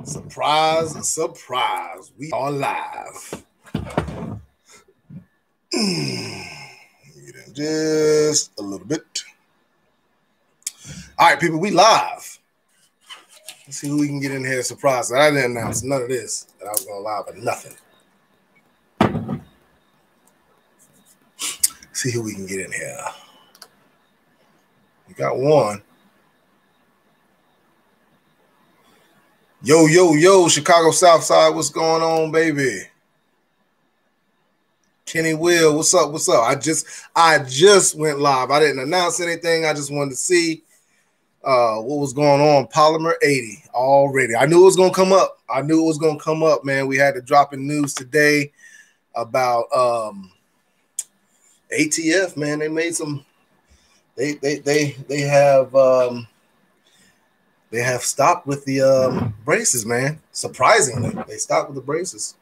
Surprise, surprise. We are live. Just a little bit. All right, people, we live. Let's see who we can get in here. Surprise. I didn't announce none of this that I was going to live or nothing. See who we can get in here. We got one. Yo, yo, yo, Chicago Southside, what's going on, baby? Kenny Will, what's up? What's up? I just went live. I didn't announce anything. I just wanted to see what was going on. Polymer 80 already. I knew it was gonna come up. Man. We had to drop in news today about ATF, man. They made some. They have stopped with the braces, man. Surprisingly, they stopped with the braces.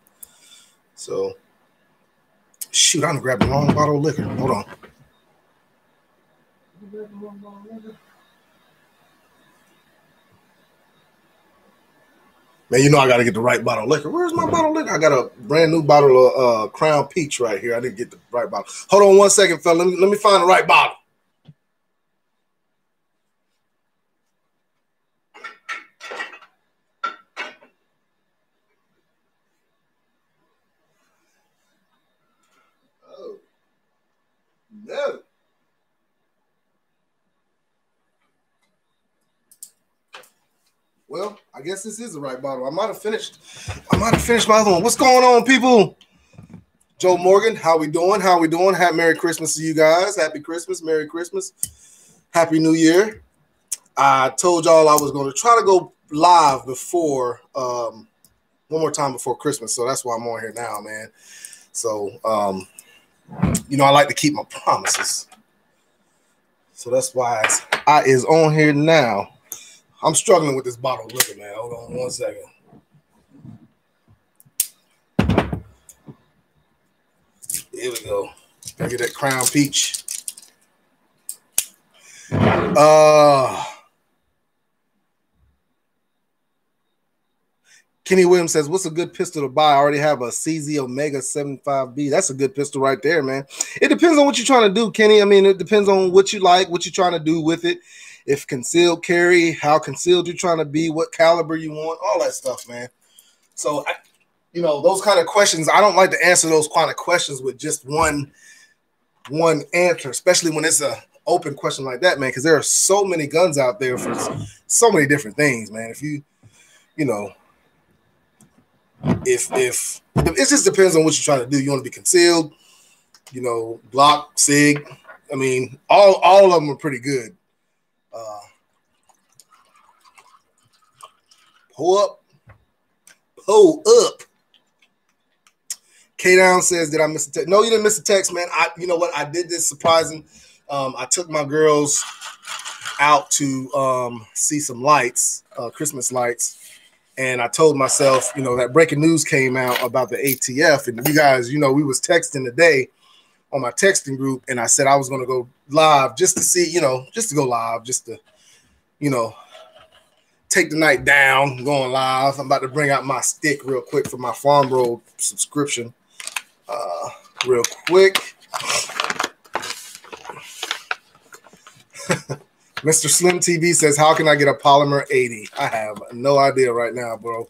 So, shoot, I'm gonna grab the wrong bottle of liquor. Hold on. Man, you know I gotta get the right bottle of liquor. Where's my bottle of liquor? I got a brand new bottle of Crown Peach right here. I didn't get the right bottle. Hold on one second, fella. Let me find the right bottle. No. Well, I guess this is the right bottle. I might have finished my other one. What's going on, people? Joe Morgan, how we doing? Happy Merry Christmas to you guys. Happy Christmas, Merry Christmas, Happy New Year. I told y'all I was going to try to go live before one more time before Christmas, so that's why I'm on here now, man. So you know, I like to keep my promises. So that's why I is on here now. I'm struggling with this bottle of liquor, man. Hold on one second. Here we go. Gotta get that Crown Peach. Kenny Williams says, what's a good pistol to buy? I already have a CZ Omega 75B. That's a good pistol right there, man. It depends on what you're trying to do, Kenny. I mean, it depends on what you like, what you're trying to do with it. If concealed carry, how concealed you're trying to be, what caliber you want, all that stuff, man. So, you know, those kind of questions, I don't like to answer those kind of questions with just one answer, especially when it's an open question like that, man, because there are so many guns out there for so many different things, man. If you know, if it just depends on what you're trying to do. You want to be concealed, you know, Glock, SIG. I mean, all of them are pretty good. Pull up. K-Down says, did I miss a text? No, you didn't miss a text, man. You know what? I did this surprising. I took my girls out to see some lights, Christmas lights. And I told myself, you know, that breaking news came out about the ATF. And you guys, you know, we was texting today on my texting group. And I said I was going to go live just to see, you know, just to go live, just to, you know, take the night down, going live. I'm about to bring out my stick real quick for my Farm Road subscription. Real quick. Mr. Slim TV says, how can I get a Polymer 80? I have no idea right now, bro.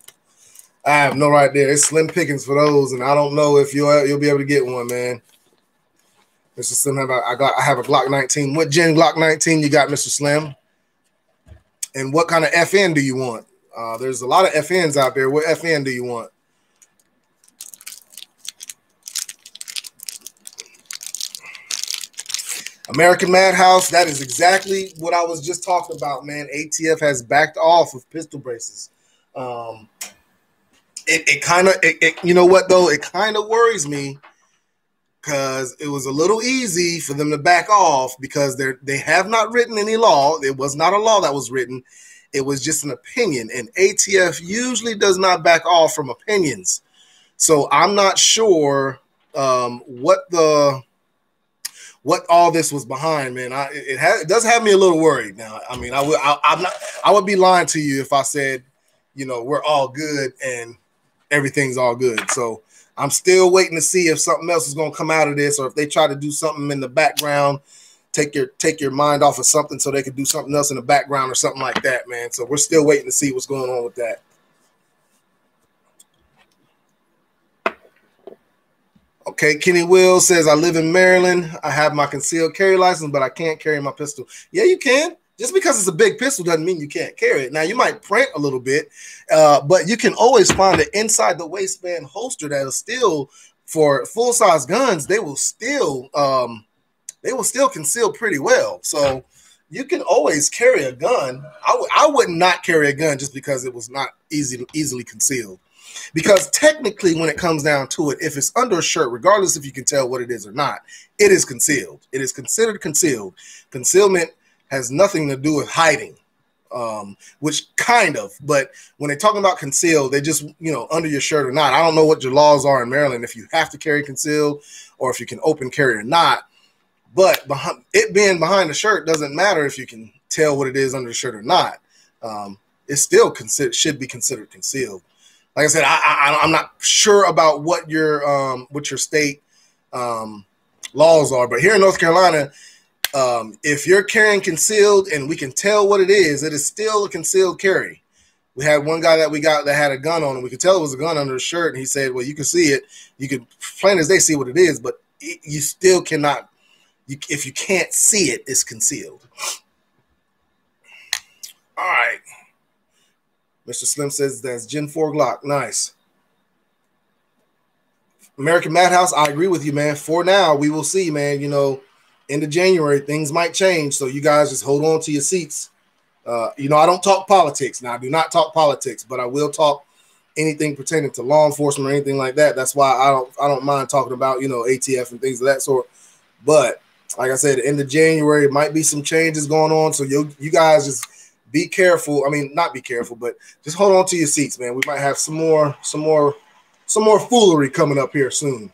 I have no idea. It's slim pickings for those, and I don't know if you'll be able to get one, man. Mr. Slim, I have a Glock 19. What gen Glock 19 you got, Mr. Slim? And what kind of FN do you want? There's a lot of FNs out there. What FN do you want? American Madhouse, that is exactly what I was just talking about, man. ATF has backed off of pistol braces. It kind of, you know what, though? It kind of worries me because it was a little easy for them to back off because they have not written any law. It was not a law that was written. It was just an opinion. And ATF usually does not back off from opinions. So I'm not sure what all this was behind, man. It does have me a little worried now. I mean, I would be lying to you if I said we're all good and everything's all good. So I'm still waiting to see if something else is going to come out of this, or if they try to do something in the background, take your mind off of something so they could do something else in the background or something like that, man. So we're still waiting to see what's going on with that. Okay, Kenny Will says, I live in Maryland. I have my concealed carry license, but I can't carry my pistol. Yeah, you can. Just because it's a big pistol doesn't mean you can't carry it. Now, you might print a little bit, but you can always find it inside the waistband holster that is still, for full-size guns, they will still conceal pretty well. So you can always carry a gun. I would not carry a gun just because it was not easily concealed. Because technically, when it comes down to it, if it's under a shirt, regardless if you can tell what it is or not, it is concealed. It is considered concealed. Concealment has nothing to do with hiding, which kind of. But when they're talking about concealed, they just, under your shirt or not. I don't know what your laws are in Maryland, if you have to carry concealed or if you can open carry or not. But it being behind the shirt doesn't matter if you can tell what it is under the shirt or not. It still should be considered concealed. Like I said, I'm not sure about what your state laws are, but here in North Carolina, if you're carrying concealed and we can tell what it is still a concealed carry. We had one guy that we got that had a gun on him. We could tell it was a gun under his shirt, and he said, well, you can see it. You can plain as day see what it is, but you still cannot. If you can't see it, it's concealed. All right. Mr. Slim says that's Gen 4 Glock. Nice. American Madhouse, I agree with you, man. For now, we will see, man. End of January, things might change. So you guys just hold on to your seats. I don't talk politics. Now, I do not talk politics, but I will talk anything pertaining to law enforcement or anything like that. That's why I don't mind talking about, ATF and things of that sort. But like I said, end of January, it might be some changes going on. So you guys just be careful. I mean, not be careful, but just hold on to your seats, man. We might have some more foolery coming up here soon.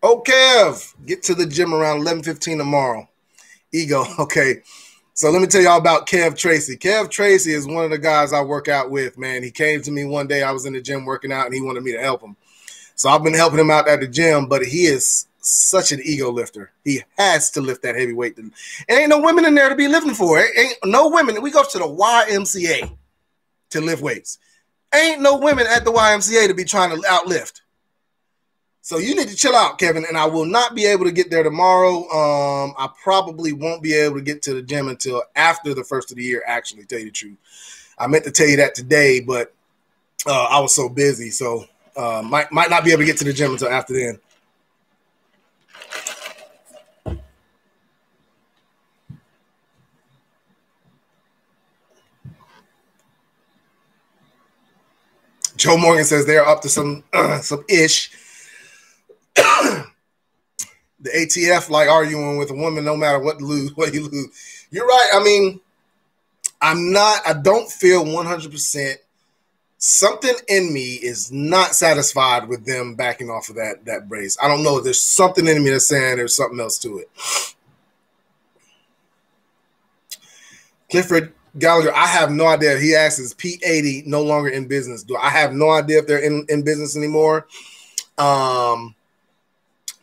Oh, Kev, get to the gym around 11:15 tomorrow. Ego. Okay. So let me tell y'all about Kev Tracy. Kev Tracy is one of the guys I work out with, man. He came to me one day. I was in the gym working out, and he wanted me to help him. So I've been helping him out at the gym, but he is such an ego lifter. He has to lift that heavy weight. And ain't no women in there to be lifting for. Ain't no women. We go to the YMCA to lift weights. Ain't no women at the YMCA to be trying to outlift. So you need to chill out, Kevin, and I will not be able to get there tomorrow. I probably won't be able to get to the gym until after the first of the year, actually, to tell you the truth. I meant to tell you that today, but I was so busy, so might not be able to get to the gym until after then. Joe Morgan says they're up to some ish. The ATF like arguing with a woman no matter what you lose. You're right. I mean, I don't feel 100%. Something in me is not satisfied with them backing off of that brace. I don't know. There's something in me that's saying there's something else to it. Clifford Gallagher, I have no idea. He asks, is P80 no longer in business? I have no idea if they're in business anymore.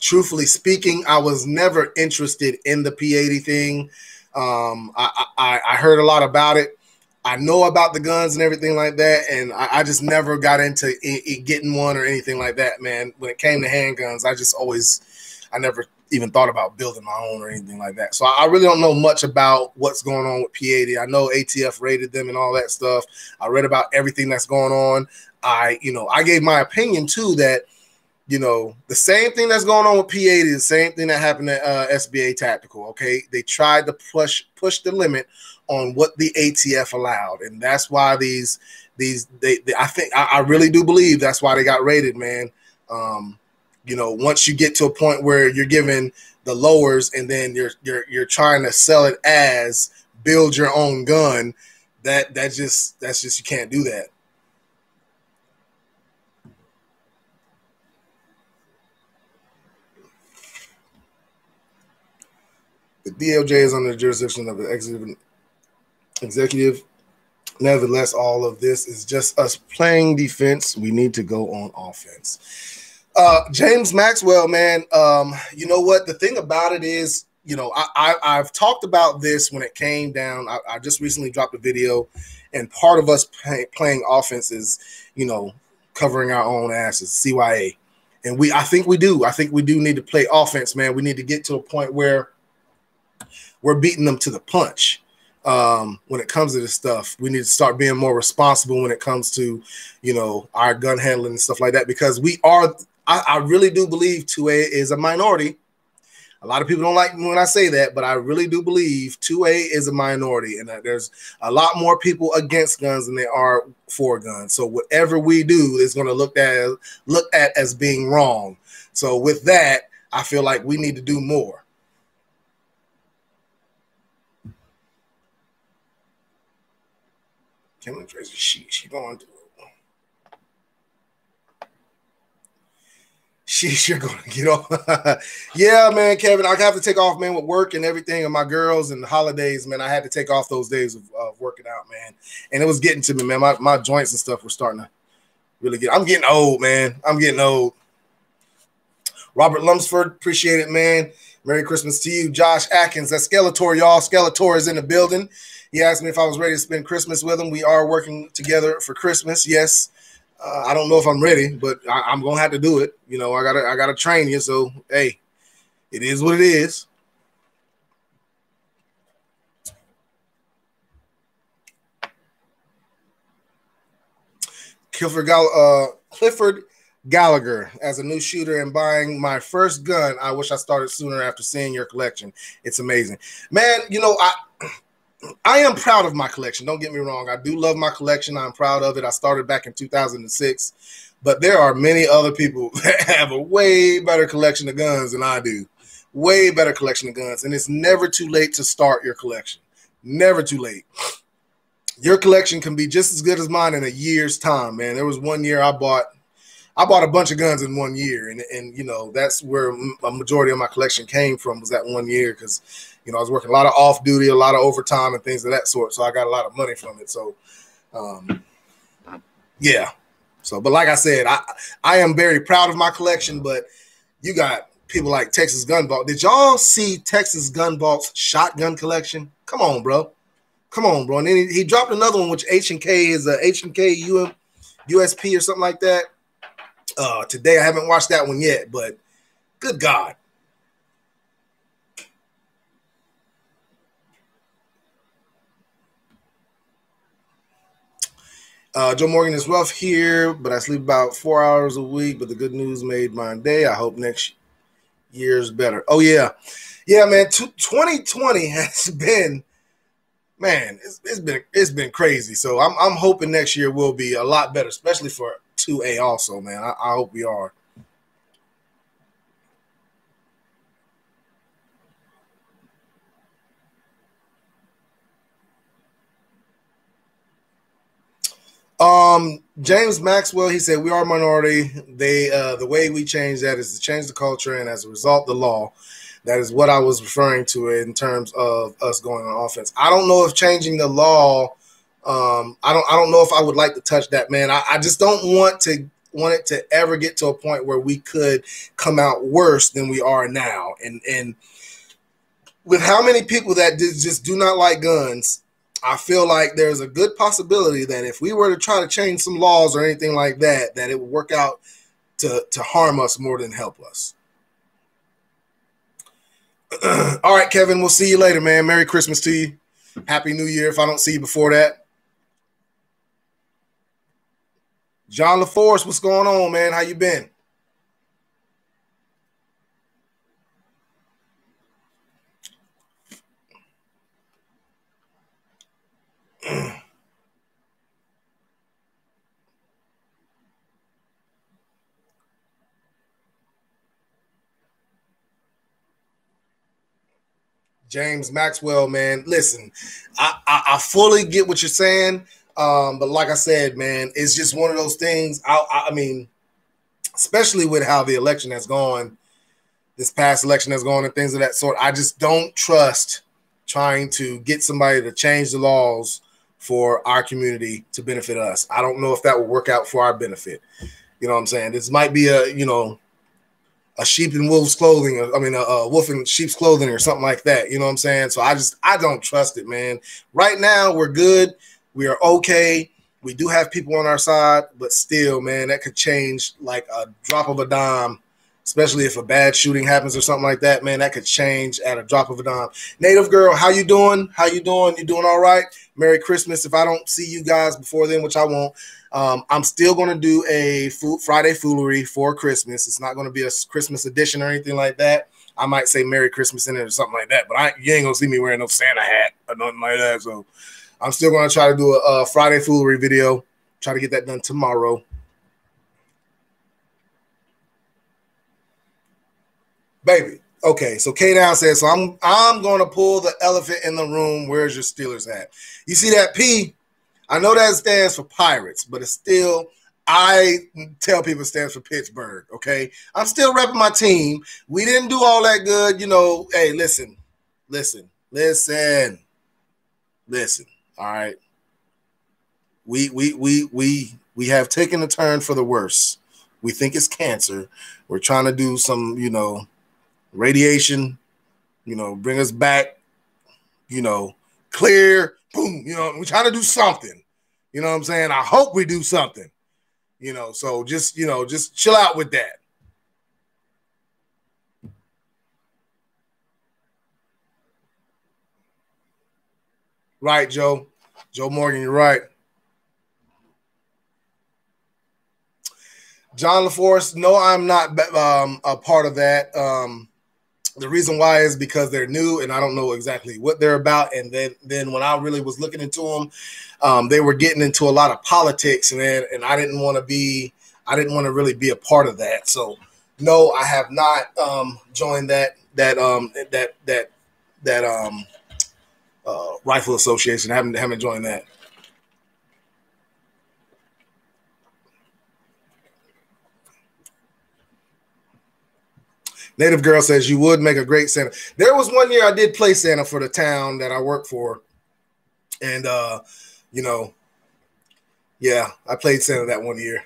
Truthfully speaking, I was never interested in the P80 thing. I heard a lot about it. I know about the guns and everything like that, and I just never got into getting one or anything like that, man. When it came to handguns, I never even thought about building my own or anything like that. So I really don't know much about what's going on with P80. I know ATF rated them and all that stuff. I read about everything that's going on. I gave my opinion too that, the same thing that's going on with P80, the same thing that happened at SBA Tactical. Okay, they tried to push the limit on what the ATF allowed, and that's why I really do believe that's why they got rated, man. Once you get to a point where you're giving the lowers and then you're trying to sell it as build your own gun, that's just you can't do that. The DOJ is under the jurisdiction of the executive. Nevertheless, all of this is just us playing defense. We need to go on offense. James Maxwell, man, you know what? The thing about it is, you know, I've talked about this when it came down. I just recently dropped a video, and part of us playing offense is, you know, covering our own asses, CYA. And I think we do need to play offense, man. We need to get to a point where we're beating them to the punch. When it comes to this stuff, we need to start being more responsible when it comes to, you know, our gun handling and stuff like that, because we are, I really do believe 2A is a minority. A lot of people don't like when I say that, but I really do believe 2A is a minority, and that there's a lot more people against guns than there are for guns. So whatever we do is going to look at as being wrong. So with that, I feel like we need to do more. Kimberly Tracy, she going to. You're going to get off. Yeah, man, Kevin, I have to take off, man, with work and everything, and my girls and the holidays, man. I had to take off those days of working out, man. And it was getting to me, man. My joints and stuff were starting to really I'm getting old, man. I'm getting old. Robert Lumsford, appreciate it, man. Merry Christmas to you. Josh Atkins, that's Skeletor, y'all. Skeletor is in the building. He asked me if I was ready to spend Christmas with him. We are working together for Christmas, yes. I don't know if I'm ready, but I'm gonna have to do it. You know, I gotta train you. So hey, it is what it is. Clifford Gallagher, as a new shooter and buying my first gun, I wish I started sooner after seeing your collection. It's amazing, man. You know, I am proud of my collection. Don't get me wrong. I do love my collection. I'm proud of it. I started back in 2006, but there are many other people that have a way better collection of guns than I do. Way better collection of guns. And it's never too late to start your collection. Never too late. Your collection can be just as good as mine in a year's time, man. There was one year I bought a bunch of guns in 1 year. And you know, that's where a majority of my collection came from, was that 1 year, because you know, I was working a lot of off duty, a lot of overtime and things of that sort. So I got a lot of money from it. So, yeah. So, but like I said, I am very proud of my collection, but you got people like Texas Gun Vault. Did y'all see Texas Gun Vault's shotgun collection? Come on, bro. Come on, bro. And then he dropped another one, which H&K is a H&K USP or something like that. Today, I haven't watched that one yet, but good God. Joe Morgan is rough here, but I sleep about 4 hours a week. But the good news made my day. I hope next year's better. Oh yeah, yeah, man. 2020 has been, man, it's been crazy. So I'm hoping next year will be a lot better, especially for 2A. Also, man, I hope we are. James Maxwell, he said, we are a minority. The way we change that is to change the culture, and as a result, the law. That is what I was referring to in terms of us going on offense. I don't know if changing the law, I don't know if I would like to touch that, man. I just don't want it to ever get to a point where we could come out worse than we are now. And with how many people that just do not like guns, I feel like there's a good possibility that if we were to try to change some laws or anything like that, that it would work out to harm us more than help us. All right, Kevin, we'll see you later, man. Merry Christmas to you. Happy New Year if I don't see you before that. John LaForce, what's going on, man? How you been? James Maxwell, man, listen, I fully get what you're saying, but like I said, man, it's just one of those things. I mean, especially with how the election has gone, this past election that's going and things of that sort. I just don't trust trying to get somebody to change the laws for our community to benefit us. I don't know if that will work out for our benefit. You know what I'm saying? This might be a, you know, a sheep in wolf's clothing. I mean, a wolf in sheep's clothing or something like that. You know what I'm saying? So I don't trust it, man. Right now, we're good. We are okay. We do have people on our side, but still, man, that could change like a drop of a dime, especially if a bad shooting happens or something like that, man. That could change at a drop of a dime. Native girl, how you doing? How you doing? You doing all right? Merry Christmas. If I don't see you guys before then, which I won't, I'm still going to do a Friday foolery for Christmas. It's not going to be a Christmas edition or anything like that. I might say Merry Christmas in it or something like that, but you ain't going to see me wearing no Santa hat or nothing like that. So I'm still going to try to do a Friday foolery video. Try to get that done tomorrow. Baby. Okay, so K-Down says, so I'm going to pull the elephant in the room. Where's your Steelers at? You see that P? I know that stands for Pirates, but it's still, I tell people it stands for Pittsburgh, okay? I'm still repping my team. We didn't do all that good, you know. Hey, listen, all right? We have taken a turn for the worse. We think it's cancer. We're trying to do some, you know, radiation, you know, bring us back, you know, clear, boom, you know, we're trying to do something, you know what I'm saying? I hope we do something, you know, so just, you know, just chill out with that. Right, Joe Morgan, you're right. John LaForce, no, I'm not a part of that. The reason why is because they're new and I don't know exactly what they're about. And then when I really was looking into them, they were getting into a lot of politics, man, and I didn't want to really be a part of that. So no, I have not joined that rifle association. I haven't joined that. Native girl says you would make a great Santa. There was one year I did play Santa for the town that I work for. And, you know, yeah, I played Santa that one year.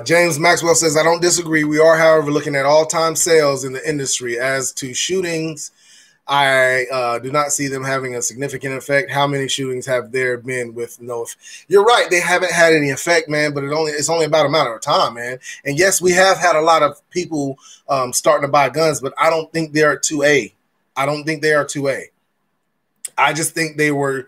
James Maxwell says, I don't disagree. We are, however, looking at all-time sales in the industry. As to shootings, I do not see them having a significant effect. How many shootings have there been with no effect? You're right. They haven't had any effect, man, but it's only about a matter of time, man. And yes, we have had a lot of people starting to buy guns, but I don't think they're 2A. I don't think they are 2A. I just think they were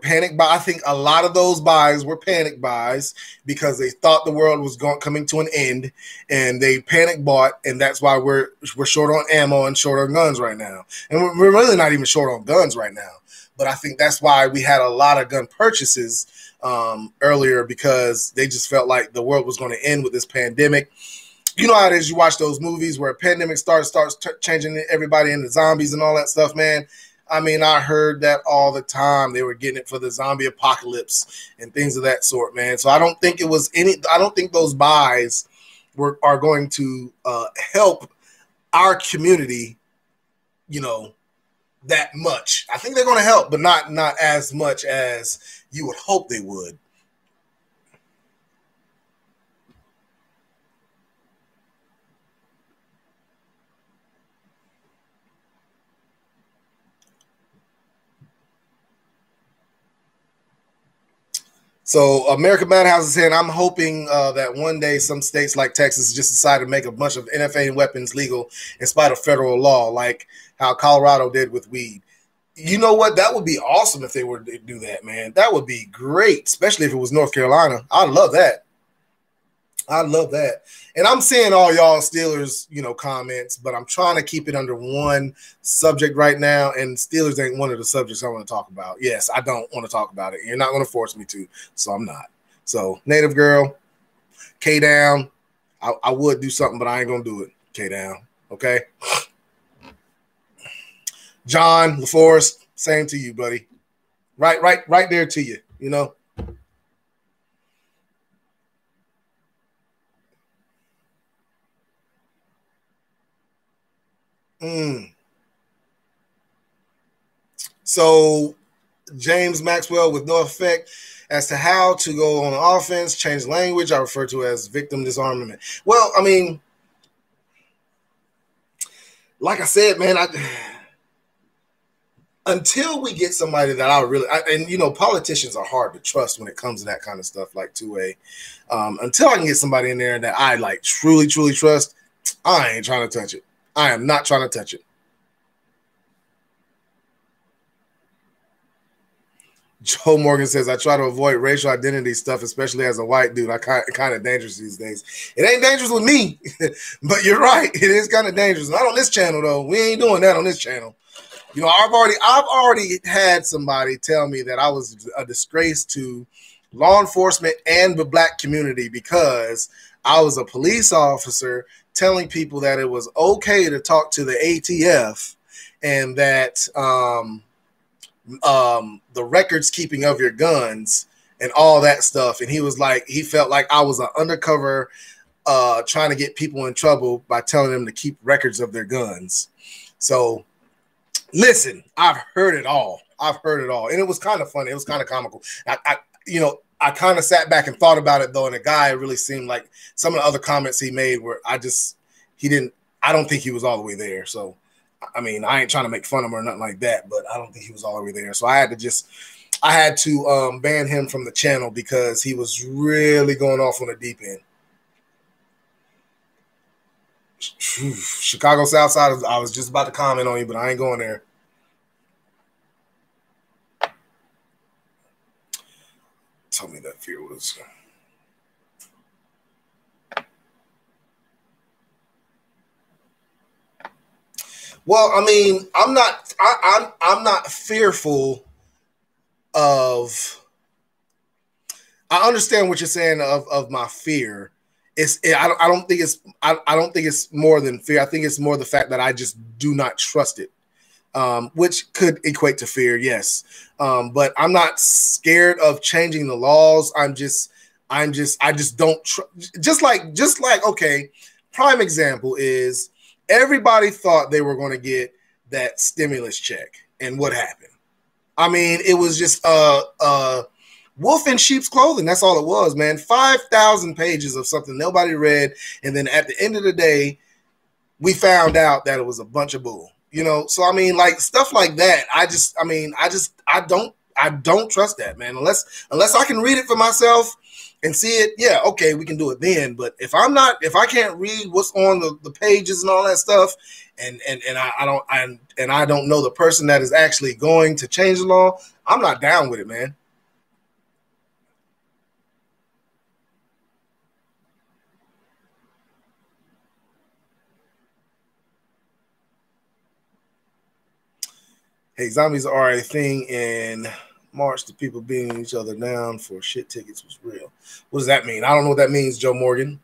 panic buys. I think a lot of those buys were panic buys because they thought the world was coming to an end, and they panic bought, and that's why we're short on ammo and short on guns right now. And we're really not even short on guns right now. But I think that's why we had a lot of gun purchases earlier, because they just felt like the world was going to end with this pandemic. You know how it is. You watch those movies where a pandemic starts changing everybody into zombies and all that stuff, man. I mean, I heard that all the time. They were getting it for the zombie apocalypse and things of that sort, man. So I don't think those buys are going to help our community, you know, that much. I think they're going to help, but not as much as you would hope they would. So American Madhouse is saying, I'm hoping that one day some states like Texas just decide to make a bunch of NFA weapons legal in spite of federal law, like how Colorado did with weed. You know what? That would be awesome if they were to do that, man. That would be great, especially if it was North Carolina. I'd love that. I love that. And I'm seeing all y'all Steelers, you know, comments, but I'm trying to keep it under one subject right now. And Steelers ain't one of the subjects I want to talk about. Yes, I don't want to talk about it. You're not going to force me to, so I'm not. So Native girl, K down. I would do something, but I ain't going to do it. K down. Okay. John LaForest, same to you, buddy. Right there to you, you know. Mm. So James Maxwell with no effect as to how to go on offense, change language. I refer to as victim disarmament. Well, I mean, like I said, man, until we get somebody that and you know, politicians are hard to trust when it comes to that kind of stuff, like 2A. Until I can get somebody in there that I like truly trust, I ain't trying to touch it. I am not trying to touch it. Joe Morgan says, I try to avoid racial identity stuff, especially as a white dude. I kind of dangerous these days. It ain't dangerous with me, but you're right. It is kind of dangerous. Not on this channel, though. We ain't doing that on this channel. You know, I've already had somebody tell me that I was a disgrace to law enforcement and the black community because I was a police officer telling people that it was okay to talk to the ATF and that the records keeping of your guns and all that stuff. And he was like, he felt like I was an undercover trying to get people in trouble by telling them to keep records of their guns. So listen, I've heard it all. And it was kind of funny. It was kind of comical. I kind of sat back and thought about it though. And the guy really seemed like some of the other comments he made were, I don't think he was all the way there. So, I mean, I ain't trying to make fun of him or nothing like that, but I don't think he was all the way there. So I had to ban him from the channel because he was really going off on the deep end. Chicago South Side, I was just about to comment on you, but I ain't going there. Tell me that fear was. Well, I mean, I'm not fearful of. I understand what you're saying of my fear. I don't think it's more than fear. I think it's more the fact that I just do not trust it, which could equate to fear, yes. But I'm not scared of changing the laws. I just don't just like okay. Prime example is everybody thought they were going to get that stimulus check, and what happened? I mean, it was just wolf in sheep's clothing. That's all it was, man. 5,000 pages of something nobody read. And then at the end of the day, we found out that it was a bunch of bull, you know? So, I mean, like stuff like that. I don't trust that, man. Unless I can read it for myself and see it. Yeah. Okay. We can do it then. But if I can't read what's on the pages and all that stuff, and I don't know the person that is actually going to change the law, I'm not down with it, man. Hey, zombies are a thing in March. The people beating each other down for shit tickets was real. What does that mean? I don't know what that means, Joe Morgan.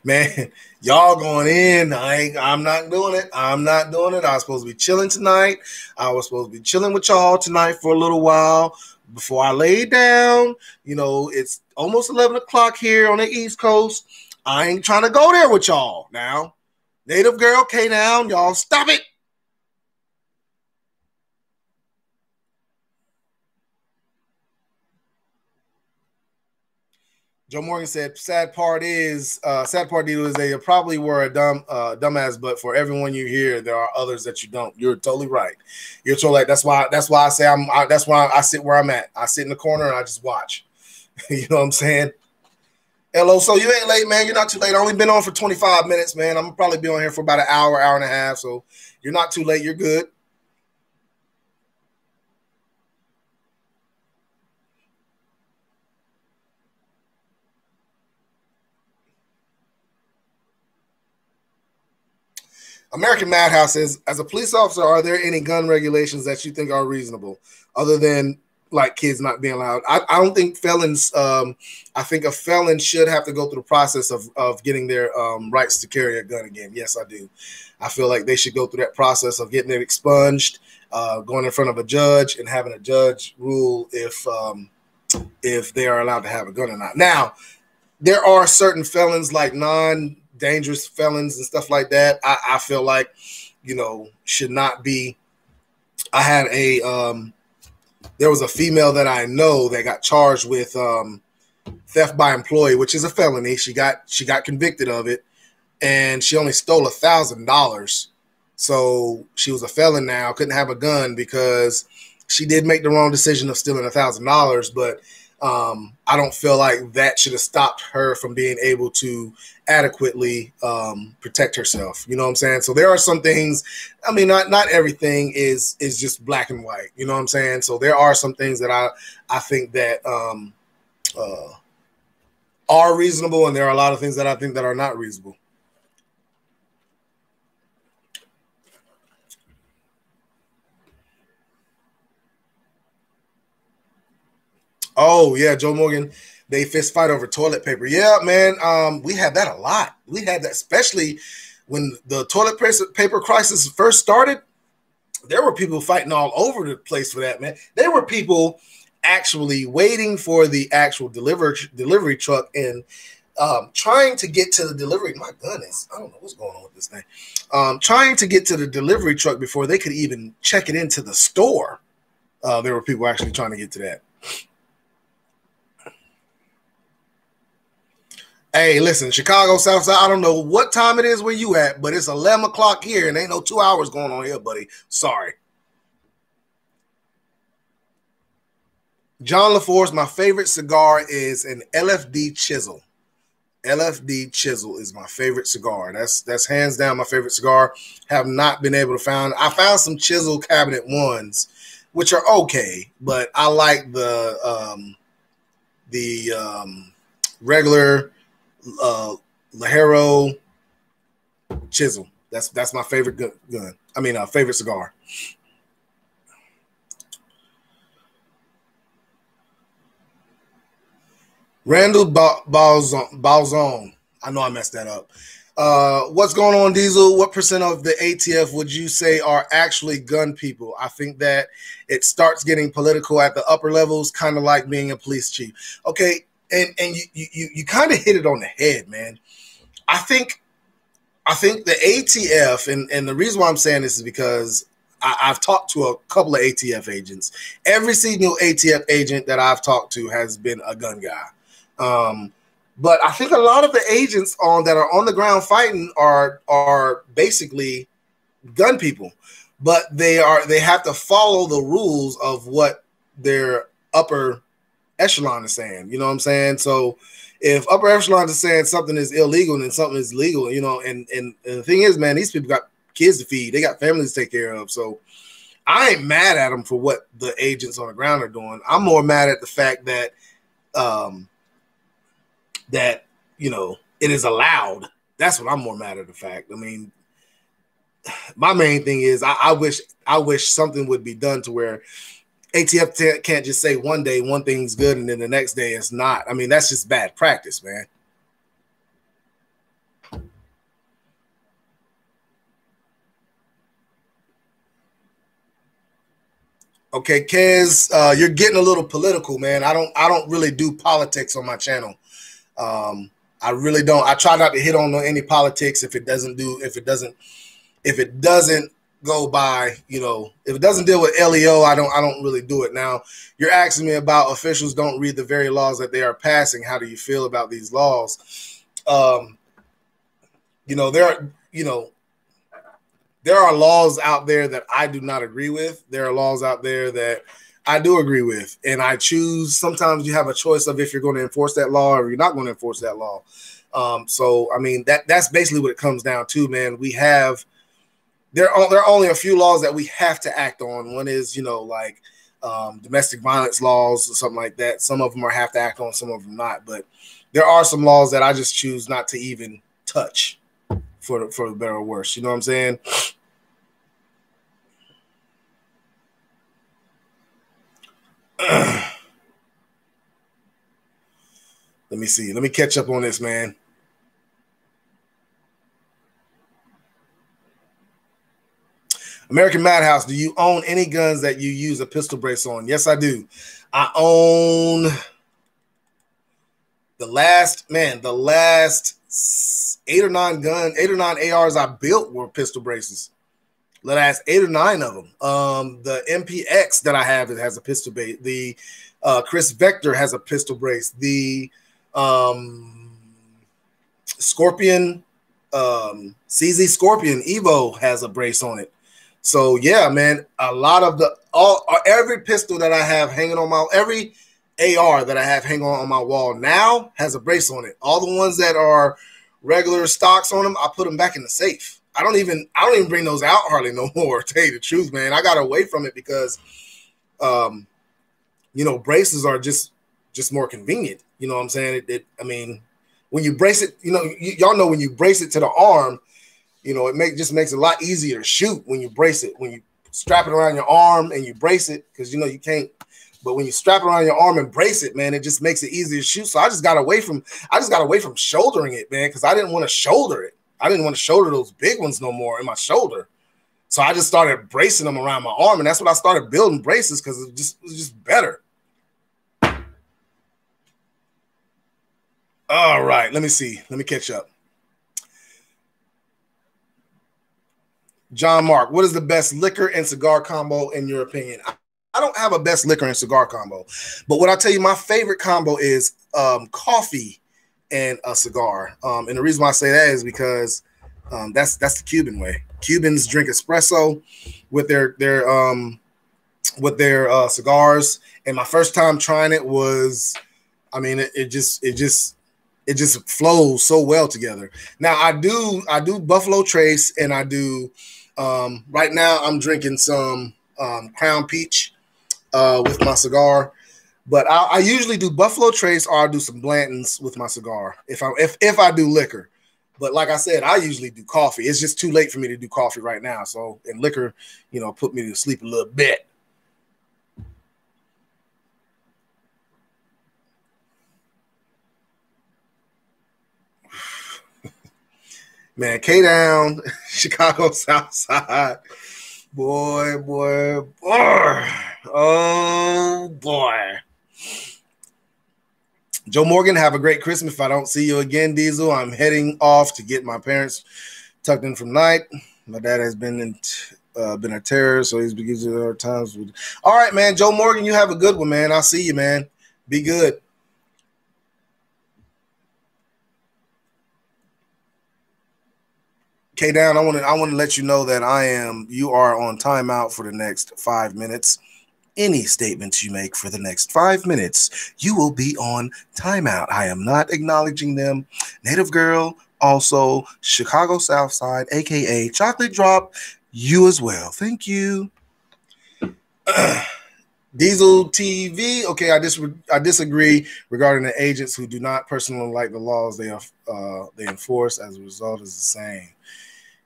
Man, y'all going in. I'm not doing it. I was supposed to be chilling tonight. I was supposed to be chilling with y'all tonight for a little while before I lay down. You know, it's almost 11 o'clock here on the East Coast. I ain't trying to go there with y'all now. Native girl, K-Down, y'all stop it. Joe Morgan said, sad part is they probably were a dumbass, but for everyone you hear, there are others that you don't. You're totally right. You're totally right. That's why I say that's why I sit where I'm at. I sit in the corner and I just watch. You know what I'm saying? Hello, so you ain't late, man. You're not too late. I only been on for 25 minutes, man. I'm gonna probably be on here for about an hour and a half. So you're not too late. You're good. American Madhouse says, as a police officer, are there any gun regulations that you think are reasonable other than like kids not being allowed? I don't think felons, I think a felon should have to go through the process of getting their rights to carry a gun again. Yes, I do. I feel like they should go through that process of getting it expunged, going in front of a judge and having a judge rule if they are allowed to have a gun or not. Now, there are certain felons, like non-dangerous felons and stuff like that. I feel like, should not be. I had there was a female that I know that got charged with theft by employee, which is a felony. She got convicted of it, and she only stole $1,000. So she was a felon now, couldn't have a gun because she did make the wrong decision of stealing $1,000. But I don't feel like that should have stopped her from being able to adequately protect herself. You know what I'm saying? So there are some things. I mean, not everything is just black and white. You know what I'm saying? So there are some things that I think that are reasonable, and there are a lot of things that I think that are not reasonable. Oh yeah, Joe Morgan. They fist fight over toilet paper. Yeah, man. We had that a lot. We had that, especially when the toilet paper crisis first started. There were people fighting all over the place for that, man. There were people actually waiting for the actual delivery truck and trying to get to the delivery. My goodness, I don't know what's going on with this thing. Trying to get to the delivery truck before they could even check it into the store. There were people actually trying to get to that. Hey, listen, Chicago, Southside, I don't know what time it is where you at, but it's 11 o'clock here and ain't no 2 hours going on here, buddy. Sorry. John LaForce, my favorite cigar is an LFD Chisel. LFD Chisel is my favorite cigar. That's hands down my favorite cigar. Have not been able to find. I found some Chisel cabinet ones, which are okay, but I like the regular Lajero Chisel. That's my favorite gun. I mean, favorite cigar. Randall Balzone. I know I messed that up. What's going on, Diesel? What percent of the ATF would you say are actually gun people? I think that it starts getting political at the upper levels, kind of like being a police chief. Okay, and you kind of hit it on the head, man. I think the ATF, and the reason why I'm saying this is because I've talked to a couple of ATF agents. Every single ATF agent that I've talked to has been a gun guy. But I think a lot of the agents that are on the ground fighting are basically gun people, but they have to follow the rules of what their upper echelon is saying. You know what I'm saying? So if upper echelon is saying something is illegal, then something is legal. You know, and the thing is, man, these people got kids to feed, they got families to take care of. So I ain't mad at them for what the agents on the ground are doing. I'm more mad at the fact that that, you know, it is allowed. That's what I'm more mad at the fact. I mean, my main thing is I wish something would be done to where ATF can't just say one day one thing's good and then the next day it's not. I mean, that's just bad practice, man. Okay, Kez, you're getting a little political, man. I don't really do politics on my channel. I really don't. I try not to hit on any politics if it doesn't go by, you know, if it doesn't deal with LEO, I don't really do it. Now, you're asking me about officials don't read the very laws that they are passing. How do you feel about these laws? You know, there are laws out there that I do not agree with. There are laws out there that I do agree with, and I choose. Sometimes you have a choice of if you're going to enforce that law or you're not going to enforce that law. So, I mean, that's basically what it comes down to, man. There are only a few laws that we have to act on. One is, you know, like domestic violence laws or something like that. Some of them are have to act on, some of them not. But there are some laws that I just choose not to even touch for the better or worse. You know what I'm saying? Let me see. Let me catch up on this, man. American Madhouse, do you own any guns that you use a pistol brace on? Yes, I do. I own the last 8 or 9 ARs I built were pistol braces. The last 8 or 9 of them. The MPX that I have, it has a pistol brace. The Chris Vector has a pistol brace. The Scorpion, CZ Scorpion Evo has a brace on it. So yeah, man, a lot of every pistol that I have hanging on every AR that I have hanging on my wall now has a brace on it. All the ones that are regular stocks on them, I put them back in the safe. I don't even bring those out hardly no more. To tell you the truth, man, I got away from it because, braces are just more convenient. You know what I'm saying? I mean, when you brace it, y'all know when you brace it to the arm, it just makes it a lot easier to shoot when you brace it. When you strap it around your arm and you brace it, because you can't. But when you strap it around your arm and brace it, man, it just makes it easier to shoot. So I just got away from shouldering it, man, because I didn't want to shoulder it. I didn't want to shoulder those big ones no more in my shoulder. So I just started bracing them around my arm, and that's what I started building braces because it was just better. All right, let me see. Let me catch up. John Mark, what is the best liquor and cigar combo in your opinion? I don't have a best liquor and cigar combo, but what I tell you, my favorite combo is coffee and a cigar. And the reason why I say that is because that's the Cuban way. Cubans drink espresso with their cigars. And my first time trying it was, I mean, it just flows so well together. Now I do Buffalo Trace, and I do right now I'm drinking some Crown Peach with my cigar, but I usually do Buffalo Trace, or I'll do some Blanton's with my cigar if I do liquor. But like I said, I usually do coffee. It's just too late for me to do coffee right now. So, and liquor, put me to sleep a little bit. Man, K-Down, Chicago South Side. Boy. Oh, boy. Joe Morgan, have a great Christmas. If I don't see you again, Diesel, I'm heading off to get my parents tucked in from night. My dad has been a terror, so he's been using our times. All right, man. Joe Morgan, you have a good one, man. I'll see you, man. Be good. K-Down, I want to let you know that you are on timeout for the next 5 minutes. Any statements you make for the next 5 minutes, you will be on timeout. I am not acknowledging them. Native Girl, also Chicago South Side, aka Chocolate Drop, you as well. Thank you. Diesel TV. Okay, I disagree regarding the agents who do not personally like the laws they enforce. As a result, is the same.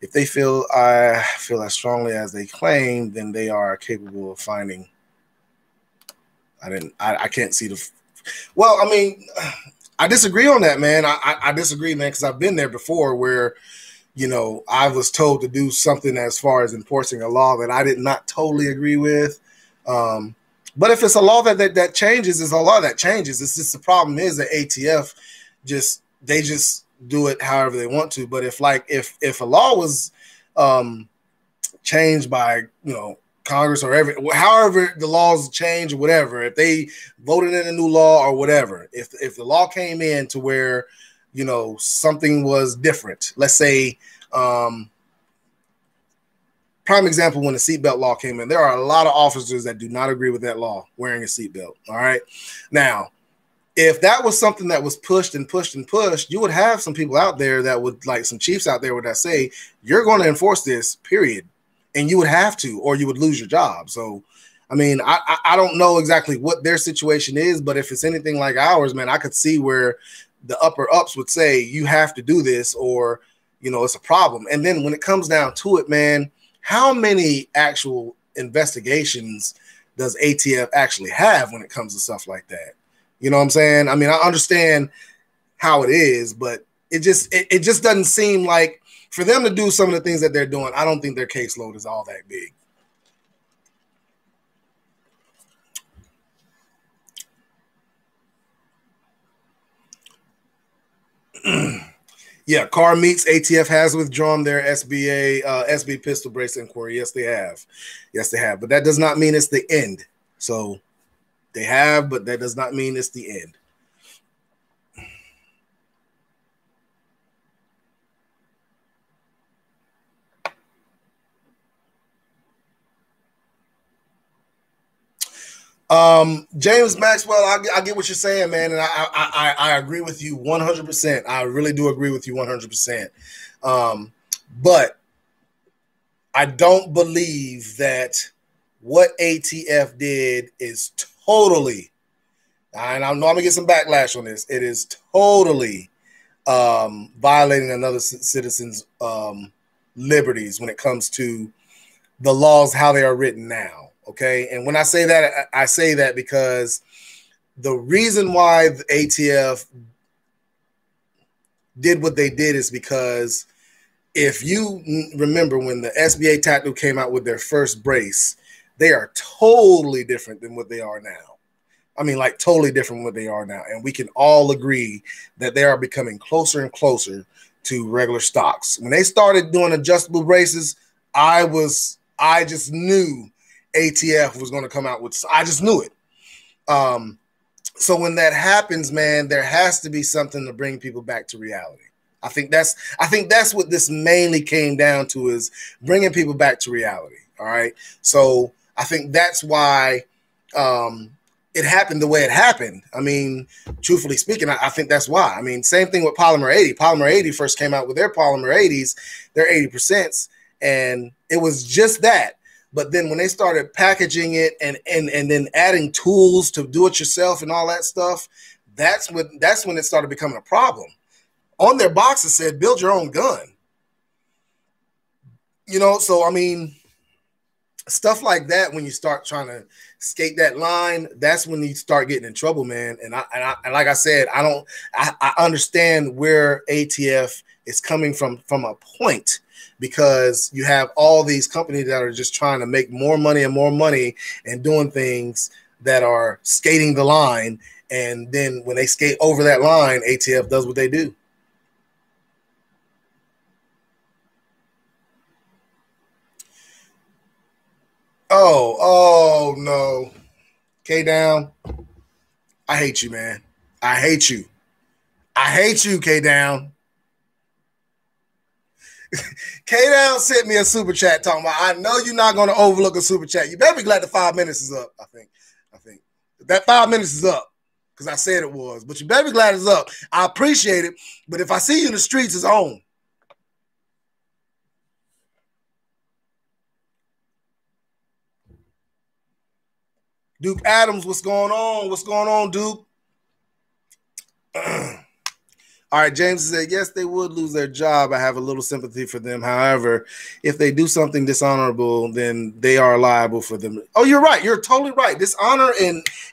If they feel as strongly as they claim, then they are capable of finding. I can't see well, I mean, I disagree on that, man. I disagree, man, because I've been there before where, I was told to do something as far as enforcing a law that I did not totally agree with. But if it's a law that changes, it's a law that changes. It's just the problem is that ATF they just do it however they want to. But if a law was changed by, Congress or however the laws change or whatever, if they voted in a new law or whatever, if the law came in to where, something was different, let's say, prime example, when the seatbelt law came in, there are a lot of officers that do not agree with that law, wearing a seatbelt. All right. Now, if that was something that was pushed and pushed and pushed, you would have some people out there that would, like some chiefs out there, would say, you're going to enforce this, period. And you would have to, or you would lose your job. So, I mean, I don't know exactly what their situation is, but if it's anything like ours, man, I could see where the upper ups would say, you have to do this, or, it's a problem. And then when it comes down to it, man, how many actual investigations does ATF actually have when it comes to stuff like that? You know what I'm saying? I mean, I understand how it is, but it just doesn't seem like, for them to do some of the things that they're doing, I don't think their caseload is all that big. Yeah, car meets ATF has withdrawn their SB pistol bracelet inquiry. Yes, they have. Yes, they have. But that does not mean it's the end. So they have, but that does not mean it's the end. James Maxwell, I get what you're saying, man, and I agree with you 100%. I really do agree with you 100%. But I don't believe that what ATF did is totally, and I know I'm gonna get some backlash on this. It is totally violating another citizen's liberties when it comes to the laws, how they are written now. Okay. And when I say that because the reason why the ATF did what they did is because if you remember when the SBA Tattoo came out with their first brace, they are totally different than what they are now. I mean, like totally different than what they are now. And we can all agree that they are becoming closer and closer to regular stocks. When they started doing adjustable braces, I just knew ATF was going to come out with, I just knew it. So when that happens, man, there has to be something to bring people back to reality. I think that's what this mainly came down to, is bringing people back to reality. All right. So I think that's why it happened the way it happened. I mean, truthfully speaking, I think that's why. I mean, same thing with Polymer 80. Polymer 80 first came out with their Polymer 80s, their 80%, and it was just that. But then when they started packaging it and then adding tools to do it yourself and all that stuff, that's when it started becoming a problem. On their box, it said, build your own gun. You know, so, I mean, stuff like that, when you start trying to skate that line, that's when you start getting in trouble, man. And like I said, I understand where ATF is coming from a point, because you have all these companies that are just trying to make more money and doing things that are skating the line. And then when they skate over that line, ATF does what they do. Oh no. K Down. I hate you, man. I hate you. I hate you, K Down. K Down sent me a super chat talking about, I know you're not going to overlook a super chat. You better be glad the 5 minutes is up. I think that 5 minutes is up, because I said it was, but you better be glad it's up. I appreciate it, but if I see you in the streets, it's on. Duke Adams, what's going on? What's going on, Duke? All right, James said, yes, they would lose their job. I have a little sympathy for them. However, if they do something dishonorable, then they are liable for them. Oh, you're right. You're totally right. Dishonor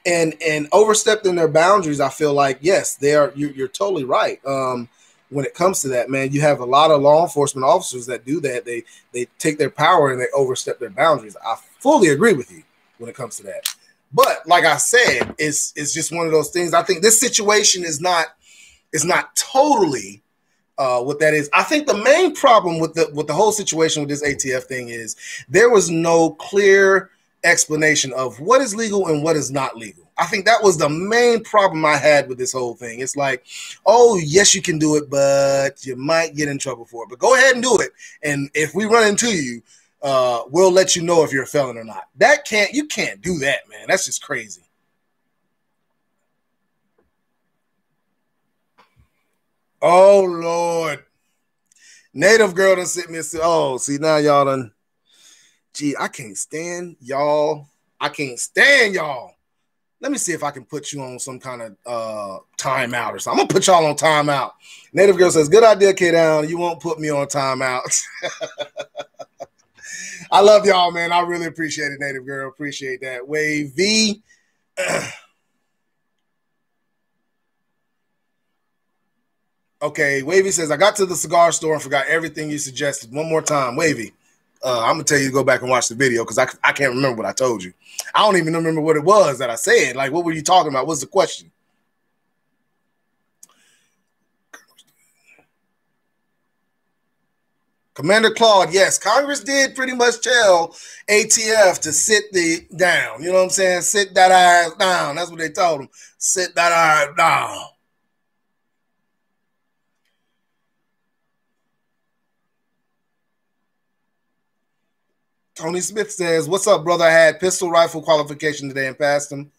and overstepping their boundaries, I feel like, yes, they are. You're totally right. When it comes to that, man, you have a lot of law enforcement officers that do that. They take their power and they overstep their boundaries. I fully agree with you when it comes to that. But like I said, it's just one of those things. I think this situation is not totally what that is. I think the main problem with the whole situation with this ATF thing is there was no clear explanation of what is legal and what is not legal. I think that was the main problem I had with this whole thing. It's like, oh, yes, you can do it, but you might get in trouble for it. But go ahead and do it. And if we run into you, we'll let you know if you're a felon or not. You can't do that, man. That's just crazy. Oh Lord. Native girl done sent me see now y'all done. Gee, I can't stand y'all. Let me see if I can put you on some kind of timeout or something. I'm gonna put y'all on timeout. Native girl says, good idea, K Down. You won't put me on timeout. I love y'all, man. I really appreciate it, Native girl. Appreciate that. Wave V. Okay, Wavy says, I got to the cigar store and forgot everything you suggested. One more time, Wavy. I'm going to tell you to go back and watch the video, because I can't remember what I told you. I don't even remember what it was that I said. Like, what were you talking about? What's the question? Commander Claude, yes, Congress did pretty much tell ATF to sit down. You know what I'm saying? Sit that ass down. That's what they told them. Sit that ass down. Tony Smith says, what's up, brother? I had pistol rifle qualification today and passed them.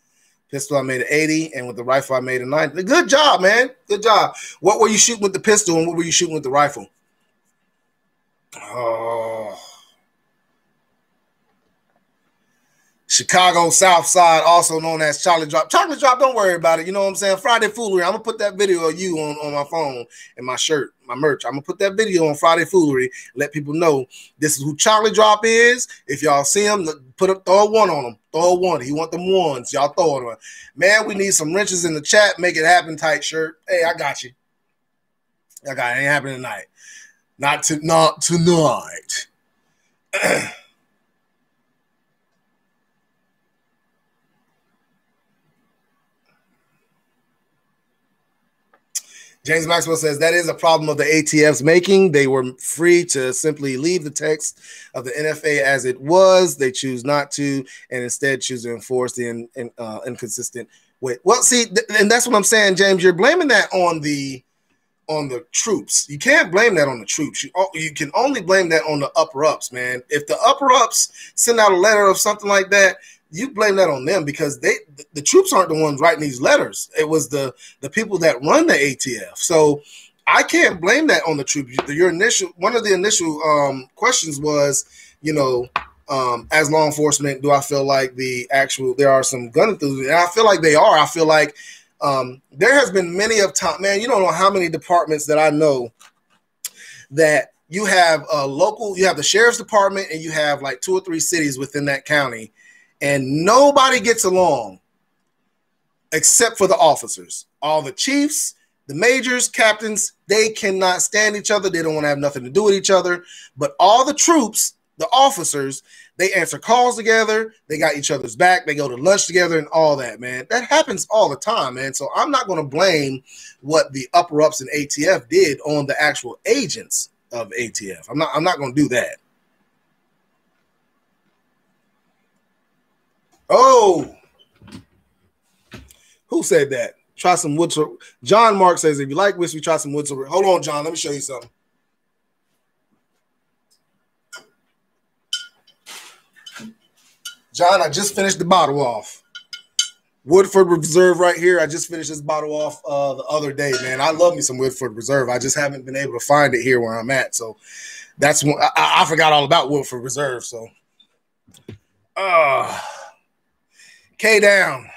Pistol, I made an 80, and with the rifle, I made a 90. Good job, man. Good job. What were you shooting with the pistol, and what were you shooting with the rifle? Oh. Chicago South Side, also known as Chocolate Drop. Chocolate Drop, don't worry about it. You know what I'm saying? Friday Foolery. I'm going to put that video of you on my phone and my shirt, my merch. I'm going to put that video on Friday Foolery, let people know this is who Chocolate Drop is. If y'all see him, throw a one on him. Throw a one. He want them ones. Y'all throw it on. Man, we need some wrenches in the chat. Make it happen, tight shirt. Hey, I got you. I got it. Ain't happening tonight. Not tonight. James Maxwell says that is a problem of the ATF's making. They were free to simply leave the text of the NFA as it was. They choose not to, and instead choose to enforce the inconsistent way. Well, see, and that's what I'm saying, James. You're blaming that on the troops. You can't blame that on the troops. You can only blame that on the upper ups, man. If the upper ups send out a letter of something like that, you blame that on them because the troops aren't the ones writing these letters. It was the people that run the ATF. So I can't blame that on the troops. One of the initial questions was, as law enforcement, do I feel like there are some gun enthusiasts? And I feel like they are. I feel like there has been many of time, man. You don't know how many departments that I know that you have you have the sheriff's department, and you have like 2 or 3 cities within that county. And nobody gets along except for the officers. All the chiefs, the majors, captains, they cannot stand each other. They don't want to have nothing to do with each other. But all the troops, the officers, they answer calls together. They got each other's back. They go to lunch together and all that, man. That happens all the time, man. So I'm not going to blame what the upper ups in ATF did on the actual agents of ATF. I'm not going to do that. Oh, who said that? Try some wood. John Mark says, if you like whiskey, try some wood. Hold on, John. Let me show you something. John, I just finished the bottle off. Woodford Reserve right here. I just finished this bottle off the other day, man. I love me some Woodford Reserve. I just haven't been able to find it here where I'm at. So that's when I forgot all about Woodford Reserve. So, K down.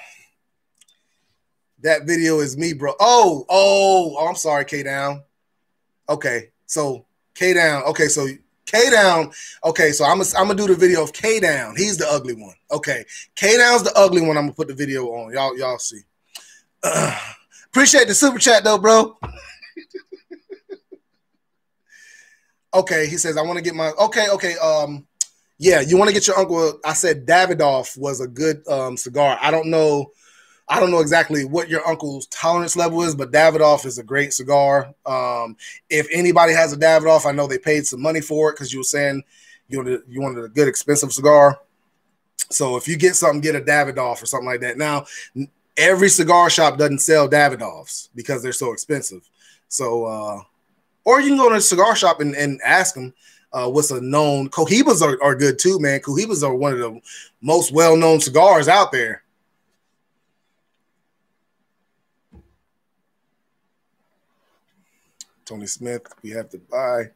That video is me, bro. Oh, I'm sorry, K down. Okay, so K down. Okay, so K down. Okay, so I'm gonna do the video of K down. He's the ugly one. Okay, K down's the ugly one. I'm gonna put the video on. Y'all see. Appreciate the super chat though, bro. Okay, he says I want to get my. Okay. Yeah, you want to get your uncle. I said Davidoff was a good cigar. I don't know exactly what your uncle's tolerance level is, but Davidoff is a great cigar. If anybody has a Davidoff, I know they paid some money for it because you were saying you wanted a good expensive cigar. So if you get something, get a Davidoff or something like that. Now, every cigar shop doesn't sell Davidoffs because they're so expensive. So, or you can go to a cigar shop and ask them. What's a known Cohibas are good too, man. Cohibas are one of the most well-known cigars out there. Tony Smith, we have to buy.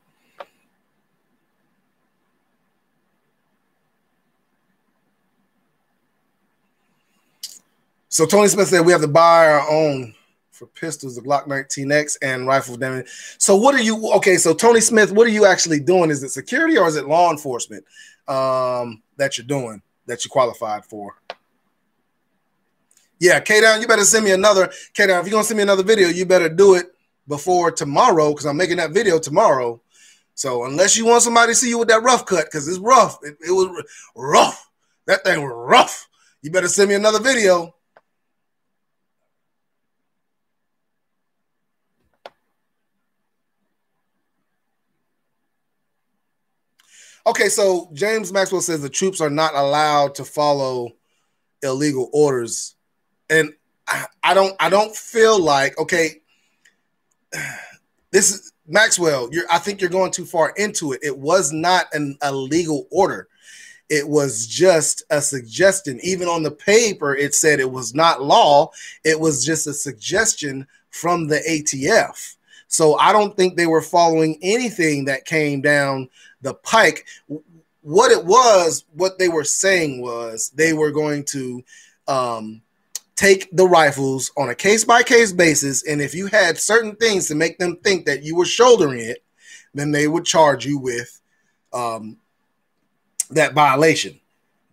So Tony Smith said we have to buy our own for pistols, the Glock 19X and rifle damage. So what are you, okay, so Tony Smith, what are you actually doing? Is it security or is it law enforcement that you're doing, that you qualified for? Yeah, K-Down, you better send me another, K-Down, if you're going to send me another video, you better do it before tomorrow because I'm making that video tomorrow. So unless you want somebody to see you with that rough cut, because it's rough. It was rough. That thing was rough. You better send me another video. Okay, so James Maxwell says the troops are not allowed to follow illegal orders, and I don't feel like, okay, this is Maxwell. I think you're going too far into it. It was not an illegal order. It was just a suggestion. Even on the paper, it said it was not law. It was just a suggestion from the ATF. So I don't think they were following anything that came down the pike. What they were saying was they were going to take the rifles on a case-by-case basis, and if you had certain things to make them think that you were shouldering it, then they would charge you with that violation.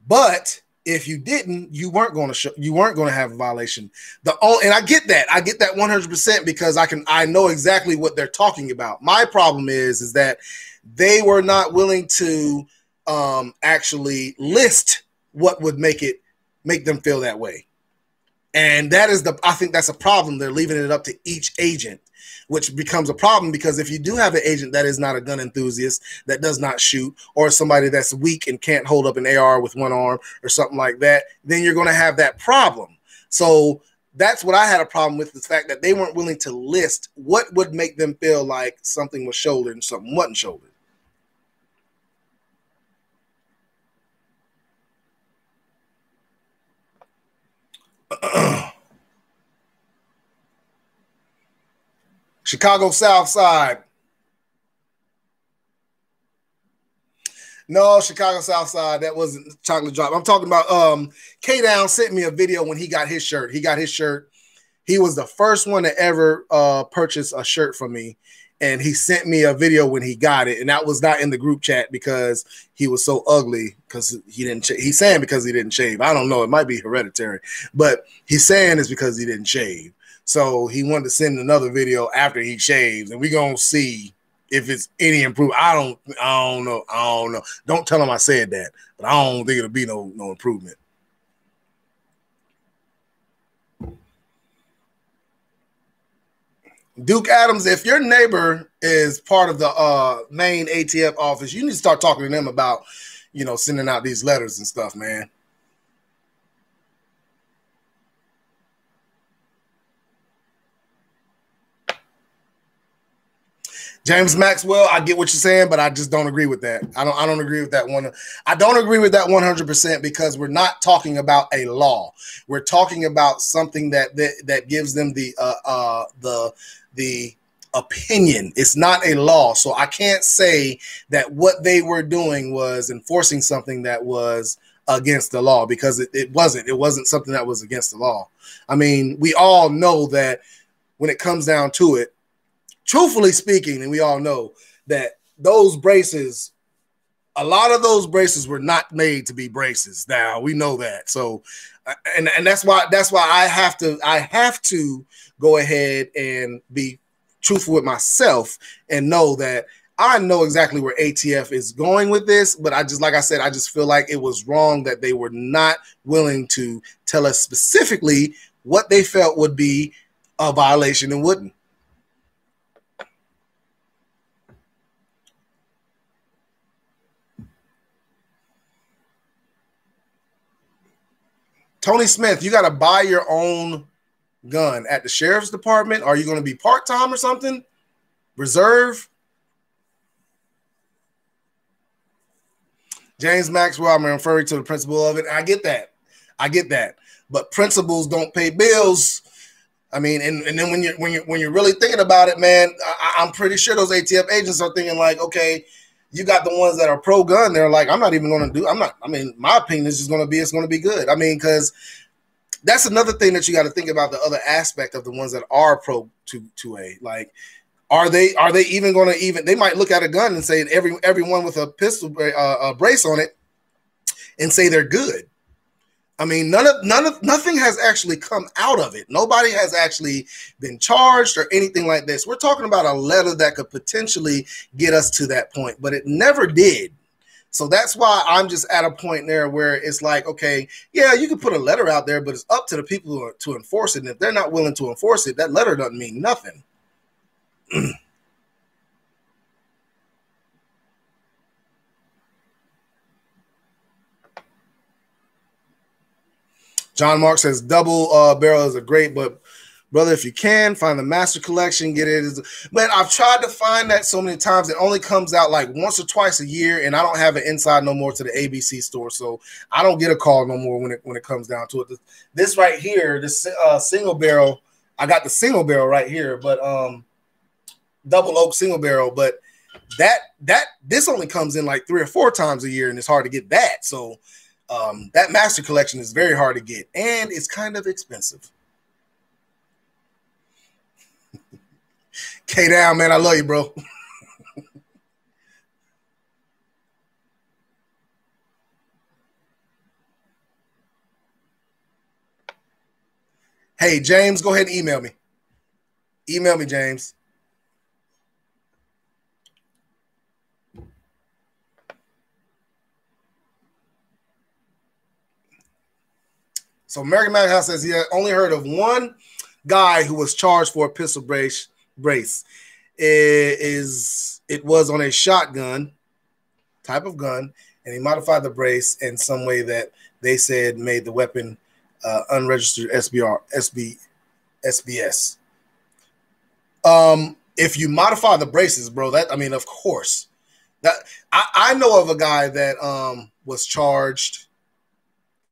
But if you didn't, you weren't going to have a violation. And I get that 100% because I know exactly what they're talking about. My problem is that they were not willing to actually list what would make them feel that way. And I think that's a problem. They're leaving it up to each agent, which becomes a problem because if you do have an agent that is not a gun enthusiast, that does not shoot, or somebody that's weak and can't hold up an AR with one arm or something like that, then you're going to have that problem. So that's what I had a problem with, the fact that they weren't willing to list what would make them feel like something was shouldered and something wasn't shouldered. Chicago South Side. No, Chicago South Side. That wasn't Chocolate Drop. I'm talking about K-Down sent me a video when he got his shirt. He was the first one to ever purchase a shirt from me. And he sent me a video when he got it. And that was not in the group chat because he was so ugly because he's saying because he didn't shave. I don't know. It might be hereditary. But he's saying it's because he didn't shave. So he wanted to send another video after he shaves. And we're going to see if it's any improvement. I don't know. Don't tell him I said that. But I don't think it'll be no improvement. Duke Adams, if your neighbor is part of the main ATF office, you need to start talking to them about, sending out these letters and stuff, man. James Maxwell, I get what you're saying, but I just don't agree with that. I don't agree with that one. I don't agree with that 100% because we're not talking about a law. We're talking about something that gives them the opinion. It's not a law. So I can't say that what they were doing was enforcing something that was against the law because it wasn't something that was against the law. I mean, we all know that when it comes down to it, truthfully speaking, and we all know that those braces, a lot of those braces were not made to be braces. Now we know that. So, and that's why I have to go ahead and be truthful with myself and know that I know exactly where ATF is going with this. But I just feel like it was wrong that they were not willing to tell us specifically what they felt would be a violation and wouldn't. Tony Smith, you got to buy your own gun at the sheriff's department. Are you going to be part-time or something? Reserve? James Maxwell, I'm referring to the principle of it. I get that. But principals don't pay bills. I mean, and then when you're really thinking about it, man, I'm pretty sure those ATF agents are thinking like, okay, you got the ones that are pro-gun. They're like, my opinion is just going to be, it's going to be good. I mean, because that's another thing that you got to think about, the other aspect of the ones that are pro-2A. Like, are they even going to they might look at a gun and say everyone with a pistol brace on it and say they're good. I mean, nothing has actually come out of it. Nobody has actually been charged or anything like this. We're talking about a letter that could potentially get us to that point, but it never did. So that's why I'm just at a point there where it's like, okay, yeah, you can put a letter out there, but it's up to the people to enforce it. And if they're not willing to enforce it, that letter doesn't mean nothing. John Mark says double barrel is a great, but brother, if you can find the master collection, get it. Man, I've tried to find that so many times. It only comes out like once or twice a year, and I don't have it inside no more to the ABC store, so I don't get a call no more when it comes down to it. This right here, this single barrel, I got the single barrel right here, but double oak single barrel, but this only comes in like 3 or 4 times a year, and it's hard to get that. So that master collection is very hard to get, and it's kind of expensive. K down, man. I love you, bro. Hey, James, go ahead and email me. Email me, James. So American Magic House says he had only heard of one guy who was charged for a pistol brace. It was on a shotgun type of gun, and he modified the brace in some way that they said made the weapon unregistered SBS. If you modify the braces, bro, of course. That I know of a guy that was charged,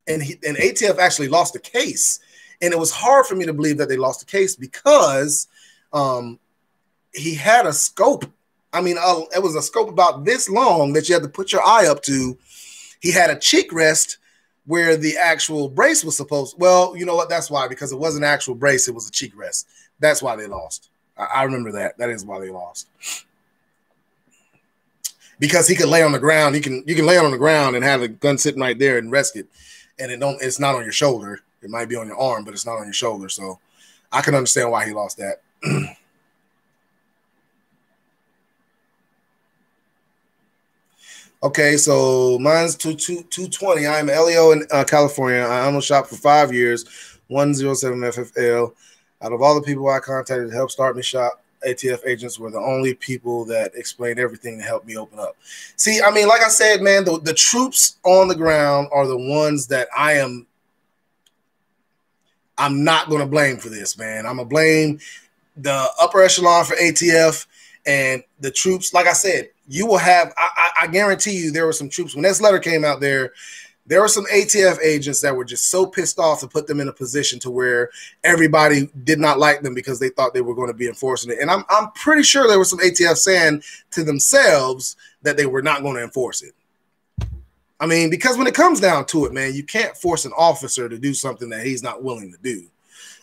and ATF actually lost the case, and it was hard for me to believe that they lost the case because he had a scope. It was a scope about this long that you had to put your eye up to. He had a cheek rest where the actual brace was supposed. Well, you know what? That's why, because it wasn't an actual brace; it was a cheek rest. That's why they lost. I remember that. That is why they lost. Because he could lay on the ground. You can lay on the ground and have the gun sitting right there and rest it, and it's not on your shoulder. It might be on your arm, but it's not on your shoulder. So I can understand why he lost that. Okay, so mine's 220. I'm LEO in California. I almost shop for 5 years, 107 FFL. Out of all the people I contacted to help start me shop, ATF agents were the only people that explained everything to help me open up. See, like I said, man, the troops on the ground are the ones that I'm not going to blame for this, man. I'm going to blame the upper echelon for ATF and the troops. Like I said, you will have, I guarantee you there were some troops. When this letter came out there were some ATF agents that were just so pissed off to put them in a position to where everybody did not like them because they thought they were going to be enforcing it. And I'm pretty sure there was some ATF saying to themselves that they were not going to enforce it. Because when it comes down to it, man, you can't force an officer to do something that he's not willing to do.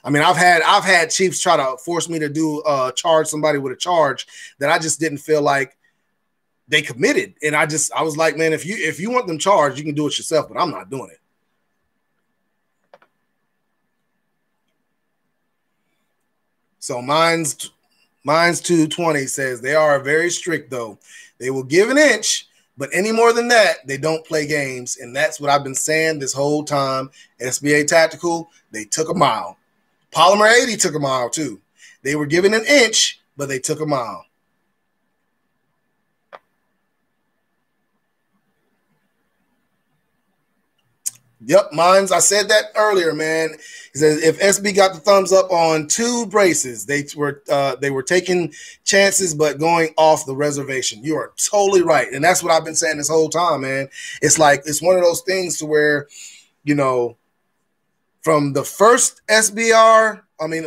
I've had chiefs try to force me to charge somebody with a charge that I just didn't feel like they committed. And I was like, man, if you want them charged, you can do it yourself, but I'm not doing it. So mine's 220 says they are very strict though. They will give an inch, but any more than that, they don't play games. And that's what I've been saying this whole time. SBA Tactical, they took a mile. Polymer 80 took a mile too. They were given an inch, but they took a mile. Yep, I said that earlier, man. He says if SB got the thumbs up on 2 braces, they were taking chances but going off the reservation. You are totally right. And that's what I've been saying this whole time, man. It's like it's one of those things to where, from the first SBR,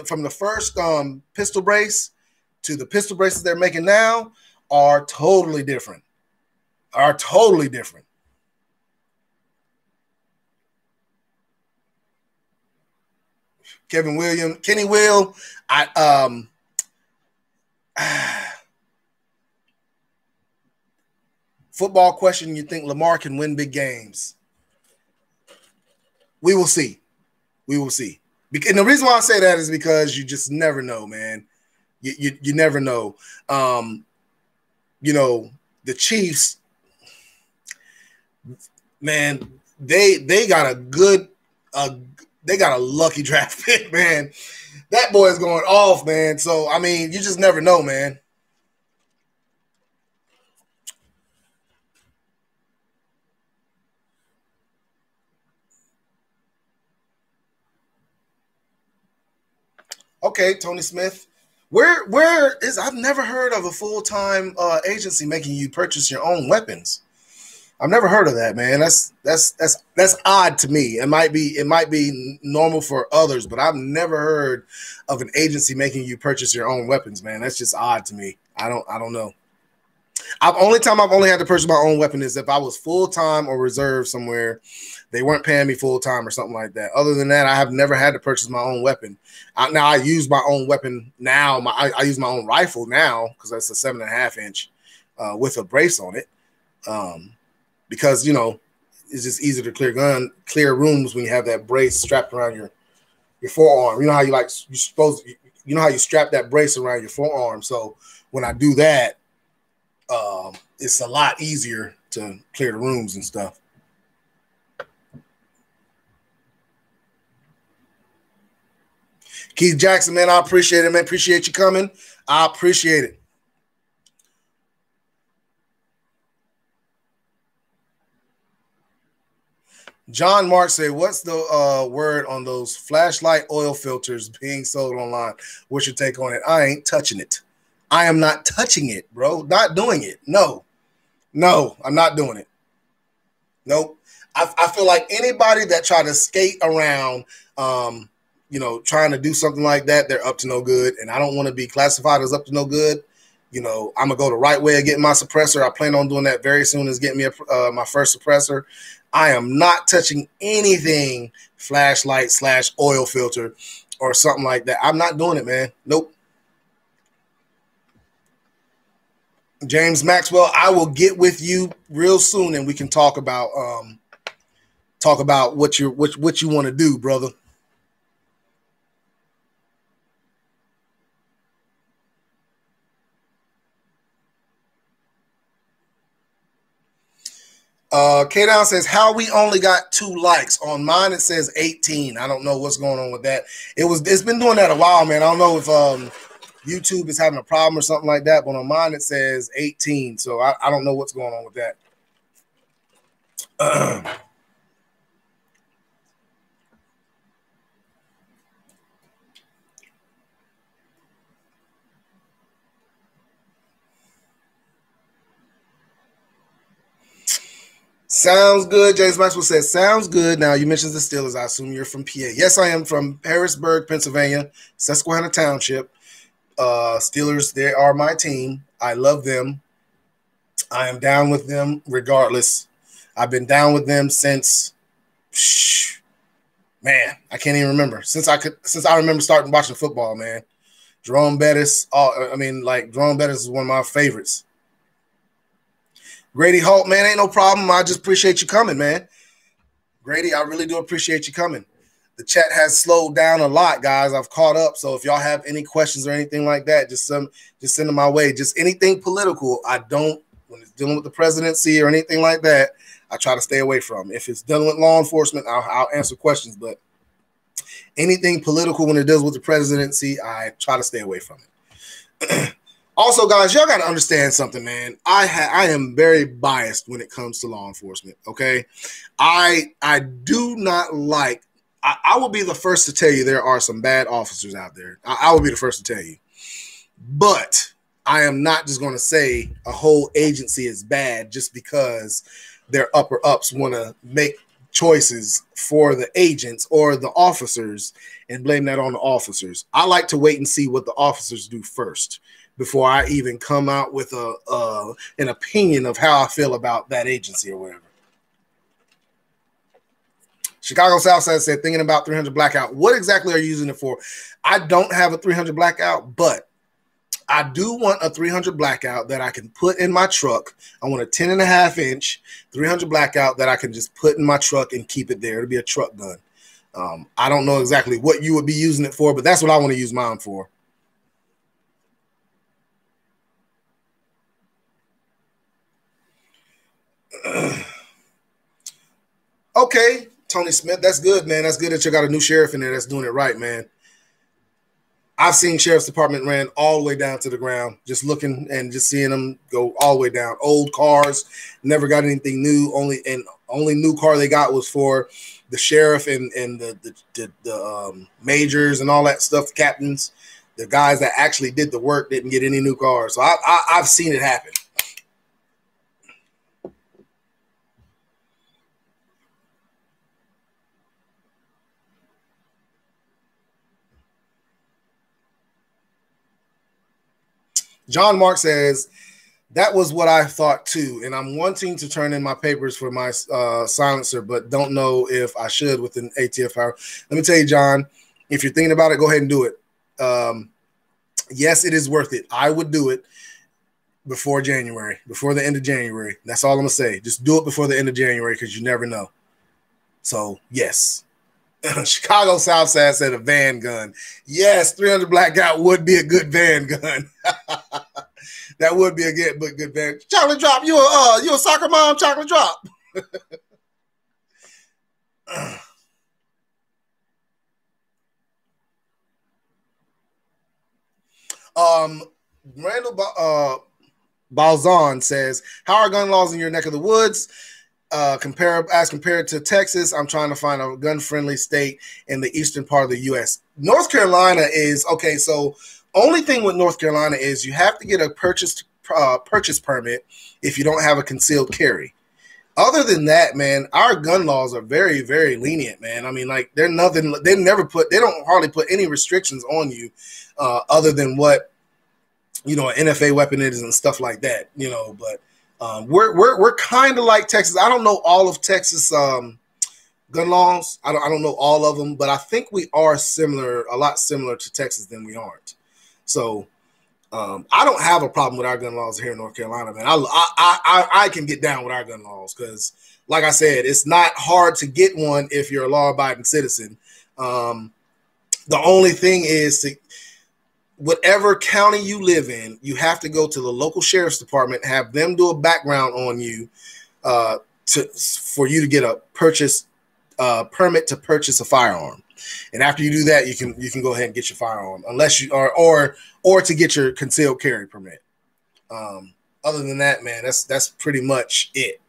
from the first pistol brace to the pistol braces they're making now are totally different. Kenny Will, football question, you think Lamar can win big games? We will see. And the reason why I say that is because you just never know, man. You never know. The Chiefs, man, they got they got a lucky draft pick, man. That boy is going off, man. So, you just never know, man. Okay, Tony Smith. Where is I've never heard of a full-time agency making you purchase your own weapons. I've never heard of that, man. That's odd to me. It might be normal for others, but I've never heard of an agency making you purchase your own weapons, man. That's just odd to me. I don't know. Only time I've only had to purchase my own weapon is if I was full-time or reserve somewhere. They weren't paying me full-time or something like that. Other than that, I have never had to purchase my own weapon. Now I use my own weapon now. I use my own rifle now because that's a 7.5 inch with a brace on it. Because it's just easier to clear rooms when you have that brace strapped around your forearm. You know how you how you strap that brace around your forearm. So when I do that, it's a lot easier to clear the rooms and stuff. Keith Jackson, man, I appreciate it, man. Appreciate you coming. I appreciate it. John Mark say, what's the word on those flashlight oil filters being sold online? What's your take on it? I ain't touching it. I am not touching it, bro. Not doing it. No, I'm not doing it. Nope. I feel like anybody that try to skate around, trying to do something like that, they're up to no good. And I don't want to be classified as up to no good. I'm going to go the right way of getting my suppressor. I plan on doing that very soon as getting me my first suppressor. I am not touching anything flashlight / oil filter or something like that. I'm not doing it, man. Nope. James Maxwell, I will get with you real soon and we can talk about what you want to do, brother. K-Down says, how we only got 2 likes. On mine, it says 18. I don't know what's going on with that. It's been doing that a while, man. I don't know if YouTube is having a problem or something like that, but on mine, it says 18. So I don't know what's going on with that. Sounds good. James Maxwell says, sounds good. Now, you mentioned the Steelers. I assume you're from PA. Yes, I am from Harrisburg, Pennsylvania, Susquehanna Township. Steelers, they are my team. I love them. I am down with them regardless. I've been down with them since, man, I can't even remember. Since I remember starting watching football, man. Jerome Bettis. Jerome Bettis is one of my favorites. Grady Holt, man, ain't no problem. I just appreciate you coming, man. Grady, I really do appreciate you coming. The chat has slowed down a lot, guys. I've caught up. So if y'all have any questions or anything like that, just send them my way. Just anything political, when it's dealing with the presidency or anything like that, I try to stay away from. If it's dealing with law enforcement, I'll answer questions. But anything political when it deals with the presidency, I try to stay away from it. Also, guys, y'all got to understand something, man. I am very biased when it comes to law enforcement, okay? I do not like – I will be the first to tell you there are some bad officers out there. I will be the first to tell you. But I am not just going to say a whole agency is bad just because their upper-ups want to make choices for the agents or the officers and blame that on the officers. I like to wait and see what the officers do first before I even come out with an opinion of how I feel about that agency or whatever. Chicago Southside said, thinking about 300 blackout. What exactly are you using it for? I don't have a 300 blackout, but I do want a 300 blackout that I can put in my truck. I want a 10.5 inch 300 blackout that I can just put in my truck and keep it there. It'll be a truck gun. I don't know exactly what you would be using it for, but that's what I want to use mine for. Okay, Tony Smith, that's good, man. That's good that you got a new sheriff in there that's doing it right, man. I've seen sheriff's department ran all the way down to the ground, just looking and just seeing them go all the way down. Old cars, never got anything new, only and only new car they got was for the sheriff and the majors and all that stuff, the captains. The guys that actually did the work didn't get any new cars. So I've seen it happen. John Mark says, that was what I thought too. And I'm wanting to turn in my papers for my silencer, but don't know if I should with an ATF power. Let me tell you, John, if you're thinking about it, go ahead and do it. Yes, it is worth it. I would do it before January, before the end of January. That's all I'm going to say. Just do it before the end of January because you never know. So, yes. Chicago Southside said a van gun. Yes, 300 blackout would be a good van gun. That would be a good van. Chocolate Drop, you a soccer mom, Chocolate Drop. Randall Balzon says, how are gun laws in your neck of the woods? As compared to Texas, I'm trying to find a gun-friendly state in the eastern part of the U.S. North Carolina is okay. So, only thing with North Carolina is you have to get a purchase permit if you don't have a concealed carry. Other than that, man, our gun laws are very, very lenient, man. I mean, like they don't hardly put any restrictions on you, other than what an NFA weapon is and stuff like that. But. We're kind of like Texas. I don't know all of Texas gun laws. I don't know all of them, but I think we are a lot similar to Texas than we aren't. So I don't have a problem with our gun laws here in North Carolina, man. I can get down with our gun laws because, like I said, it's not hard to get one if you're a law-abiding citizen. The only thing is whatever county you live in, you have to go to the local sheriff's department, have them do a background on you for you to get a permit to purchase a firearm. And after you do that, you can go ahead and get your firearm, unless you are or to get your concealed carry permit. Other than that, man, that's pretty much it.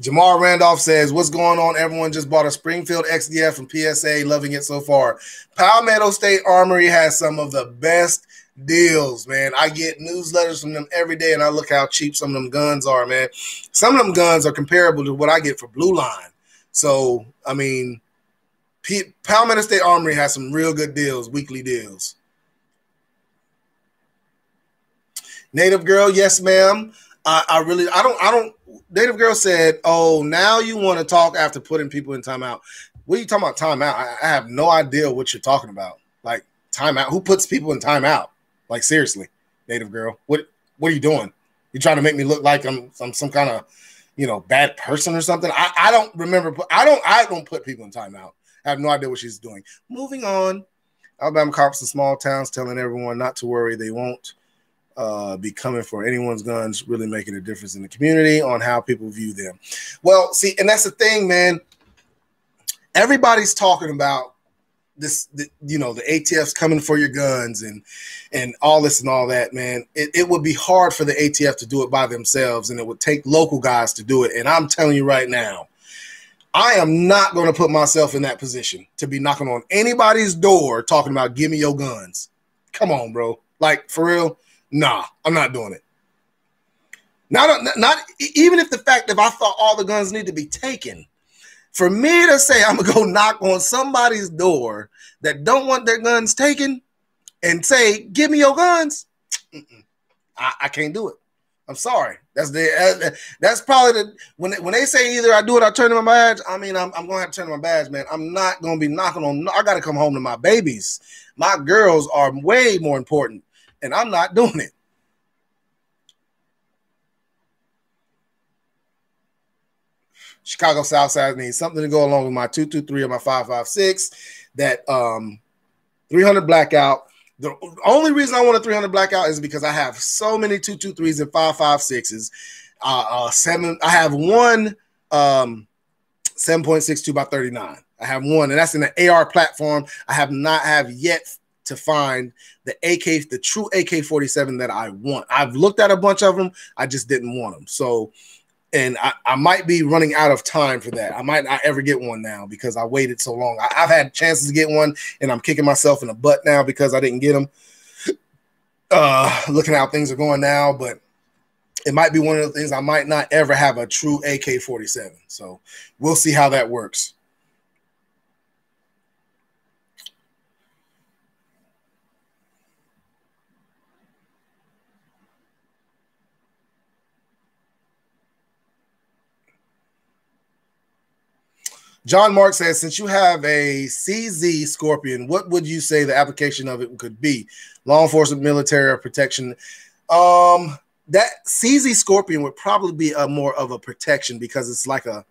Jamar Randolph says, what's going on? Everyone just bought a Springfield XDF from PSA. Loving it so far. Palmetto State Armory has some of the best deals, man. I get newsletters from them every day, and I look how cheap some of them guns are, man. Some of them guns are comparable to what I get for Blue Line. So, I mean, Palmetto State Armory has some real good deals, weekly deals. Native Girl, yes, ma'am. I don't. Native Girl said, oh, now you want to talk after putting people in timeout. What are you talking about timeout? I have no idea what you're talking about. Like, timeout? Who puts people in timeout? Like, seriously, Native Girl. What are you doing? You trying to make me look like I'm some kind of, bad person or something? I don't remember. I don't put people in timeout. I have no idea what she's doing. Moving on. Alabama cops in small towns telling everyone not to worry. They won't be coming for anyone's guns, really making a difference in the community on how people view them. Well, see, and that's the thing, man. Everybody's talking about this, the ATF's coming for your guns and all this and all that, man. It would be hard for the ATF to do it by themselves, and it would take local guys to do it. And I'm telling you right now, I am not going to put myself in that position to be knocking on anybody's door talking about give me your guns. Come on, bro. Like, for real. Nah, I'm not doing it. Not even if I thought all the guns need to be taken. For me to say I'm gonna go knock on somebody's door that don't want their guns taken and say, "Give me your guns," I can't do it. I'm sorry. That's probably when they say either I do it or I turn in my badge. I mean, I'm gonna have to turn in my badge, man. I'm not gonna be knocking on. I gotta come home to my babies. My girls are way more important. And I'm not doing it. Chicago Southside needs something to go along with my 223 or my 556. That 300 blackout. The only reason I want a 300 blackout is because I have so many 223s and 556s. I have one 7.62 by 39. I have one, and that's in the AR platform. I have not have yet to find the true AK-47 that I want. I've looked at a bunch of them. I just didn't want them. So, and I might be running out of time for that. I might not ever get one now because I waited so long. I've had chances to get one, and I'm kicking myself in the butt now because I didn't get them. Looking at how things are going now, but it might be one of the things I might not ever have a true AK-47. So we'll see how that works. John Mark says, since you have a CZ Scorpion, what would you say the application of it could be? Law enforcement, military, or protection? That CZ Scorpion would probably be a more of a protection because it's like a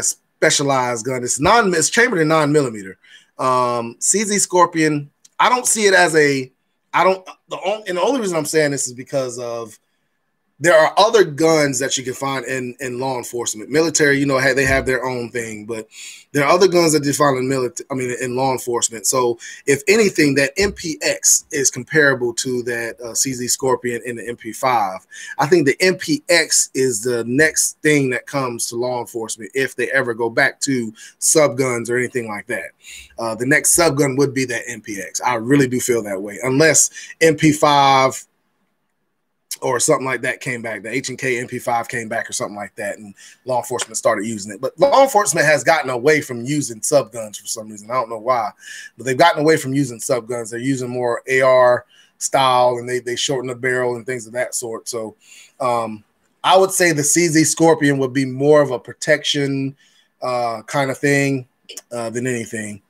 specialized gun. It's chambered in 9mm. CZ Scorpion, I don't see it as and the only reason I'm saying this is because of there are other guns that you can find in law enforcement. Military, they have their own thing, but there are other guns that you find in law enforcement. So if anything, that MPX is comparable to that CZ Scorpion in the MP5. I think the MPX is the next thing that comes to law enforcement if they ever go back to sub guns or anything like that. The next sub gun would be that MPX. I really do feel that way, unless MP5 or something like that came back. The H&K MP5 came back or something like that, and law enforcement started using it. But law enforcement has gotten away from using sub guns for some reason. I don't know why, but they've gotten away from using sub guns. They're using more AR style, and they shorten the barrel and things of that sort. So I would say the CZ Scorpion would be more of a protection kind of thing than anything.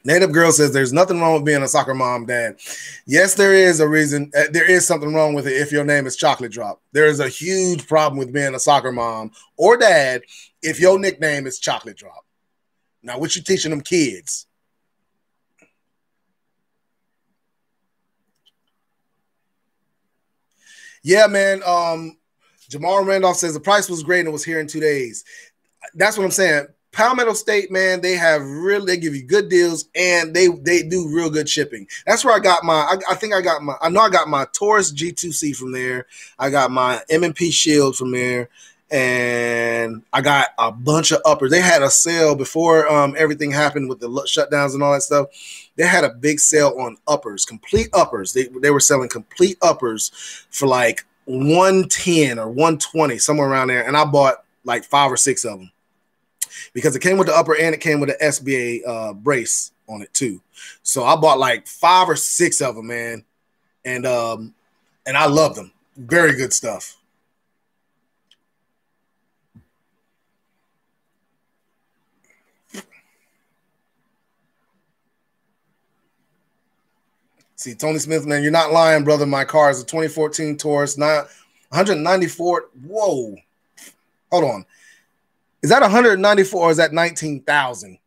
Native Girl says there's nothing wrong with being a soccer mom, dad. Yes, there is a reason. There is something wrong with it if your name is Chocolate Drop. There is a huge problem with being a soccer mom or dad if your nickname is Chocolate Drop. Now, what you teaching them kids? Yeah, man. Jamal Randolph says the price was great and it was here in 2 days. That's what I'm saying. Palmetto State, man, they give you good deals and they do real good shipping. That's where I got I got my Taurus G2C from there. I got my M&P Shield from there, and I got a bunch of uppers. They had a sale before everything happened with the shutdowns and all that stuff. They had a big sale on uppers, complete uppers. They were selling complete uppers for like $110 or $120, somewhere around there, and I bought like 5 or 6 of them, because it came with the upper and it came with the SBA brace on it too. So I bought like 5 or 6 of them, man. And I love them. Very good stuff. See, Tony Smith, man, you're not lying, brother. My car is a 2014 Taurus, 194. Whoa. Hold on. Is that 194 or is that 19,000?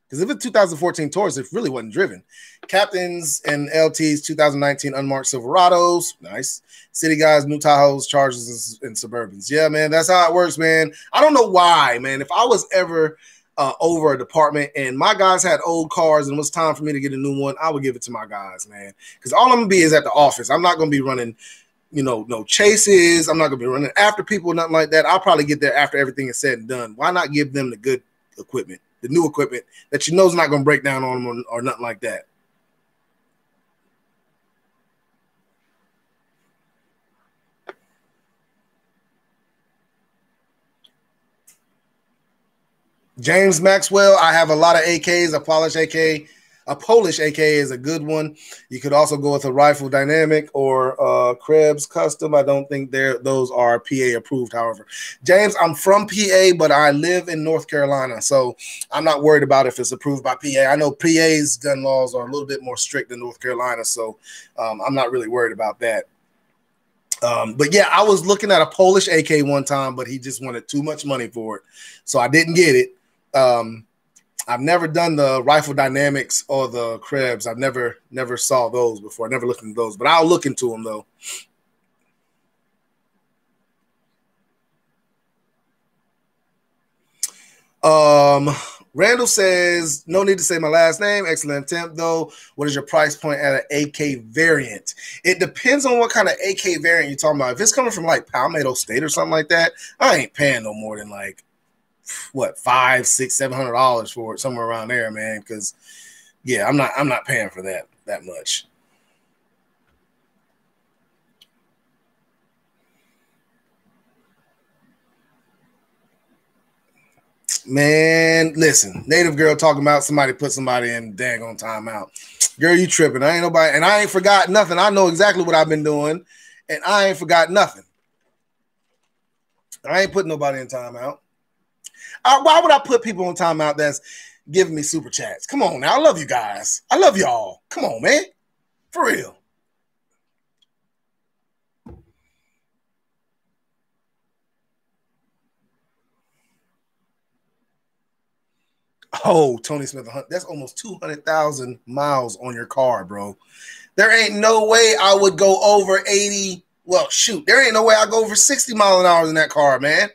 Because if it's 2014 Taurus, it really wasn't driven. Captains and LTs, 2019 unmarked Silverados. Nice. City guys, new Tahoes, Chargers, and Suburbans. Yeah, man, that's how it works, man. I don't know why, man. If I was ever over a department and my guys had old cars and it was time for me to get a new one, I would give it to my guys, man. Because all I'm going to be is at the office. I'm not going to be running no chases. I'm not going to be running after people, nothing like that. I'll probably get there after everything is said and done. Why not give them the good equipment, the new equipment that you know is not going to break down on them or nothing like that? James Maxwell, I have a lot of AKs, a Polish AK is a good one. You could also go with a Rifle Dynamic or Krebs Custom. I don't think those are PA approved, however. James, I'm from PA, but I live in North Carolina, so I'm not worried about if it's approved by PA. I know PA's gun laws are a little bit more strict than North Carolina, so I'm not really worried about that. But yeah, I was looking at a Polish AK one time, but he just wanted too much money for it, so I didn't get it. I've never done the Rifle Dynamics or the Krebs. I've never saw those before. I never looked into those, but I'll look into them though. Um, Randall says, no need to say my last name. Excellent attempt, though. What is your price point at an AK variant? It depends on what kind of AK variant you're talking about. If it's coming from like Palmetto State or something like that, I ain't paying no more than like what, $500, $600, $700 for it, somewhere around there, man. Because yeah, I'm not paying for that much. Man, listen, native girl talking about somebody put somebody in daggone timeout. Girl, you tripping. I ain't nobody, and I ain't forgot nothing. I know exactly what I've been doing, and I ain't forgot nothing. I ain't putting nobody in timeout. Why would I put people in timeout that's giving me super chats? Come on now. I love you guys. I love y'all. Come on, man. For real. Oh, Tony Smith, that's almost 200,000 miles on your car, bro. There ain't no way I would go over 80. Well, shoot, there ain't no way I go over 60 miles an hour in that car, man.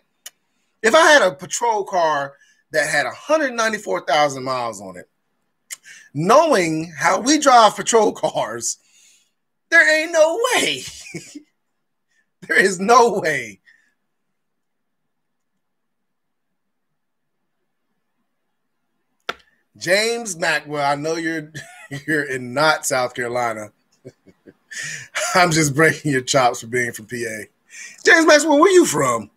If I had a patrol car that had 194,000 miles on it, knowing how we drive patrol cars, there ain't no way. There is no way. James Maxwell, I know you're in not South Carolina. I'm just breaking your chops for being from PA. James Maxwell, where you from?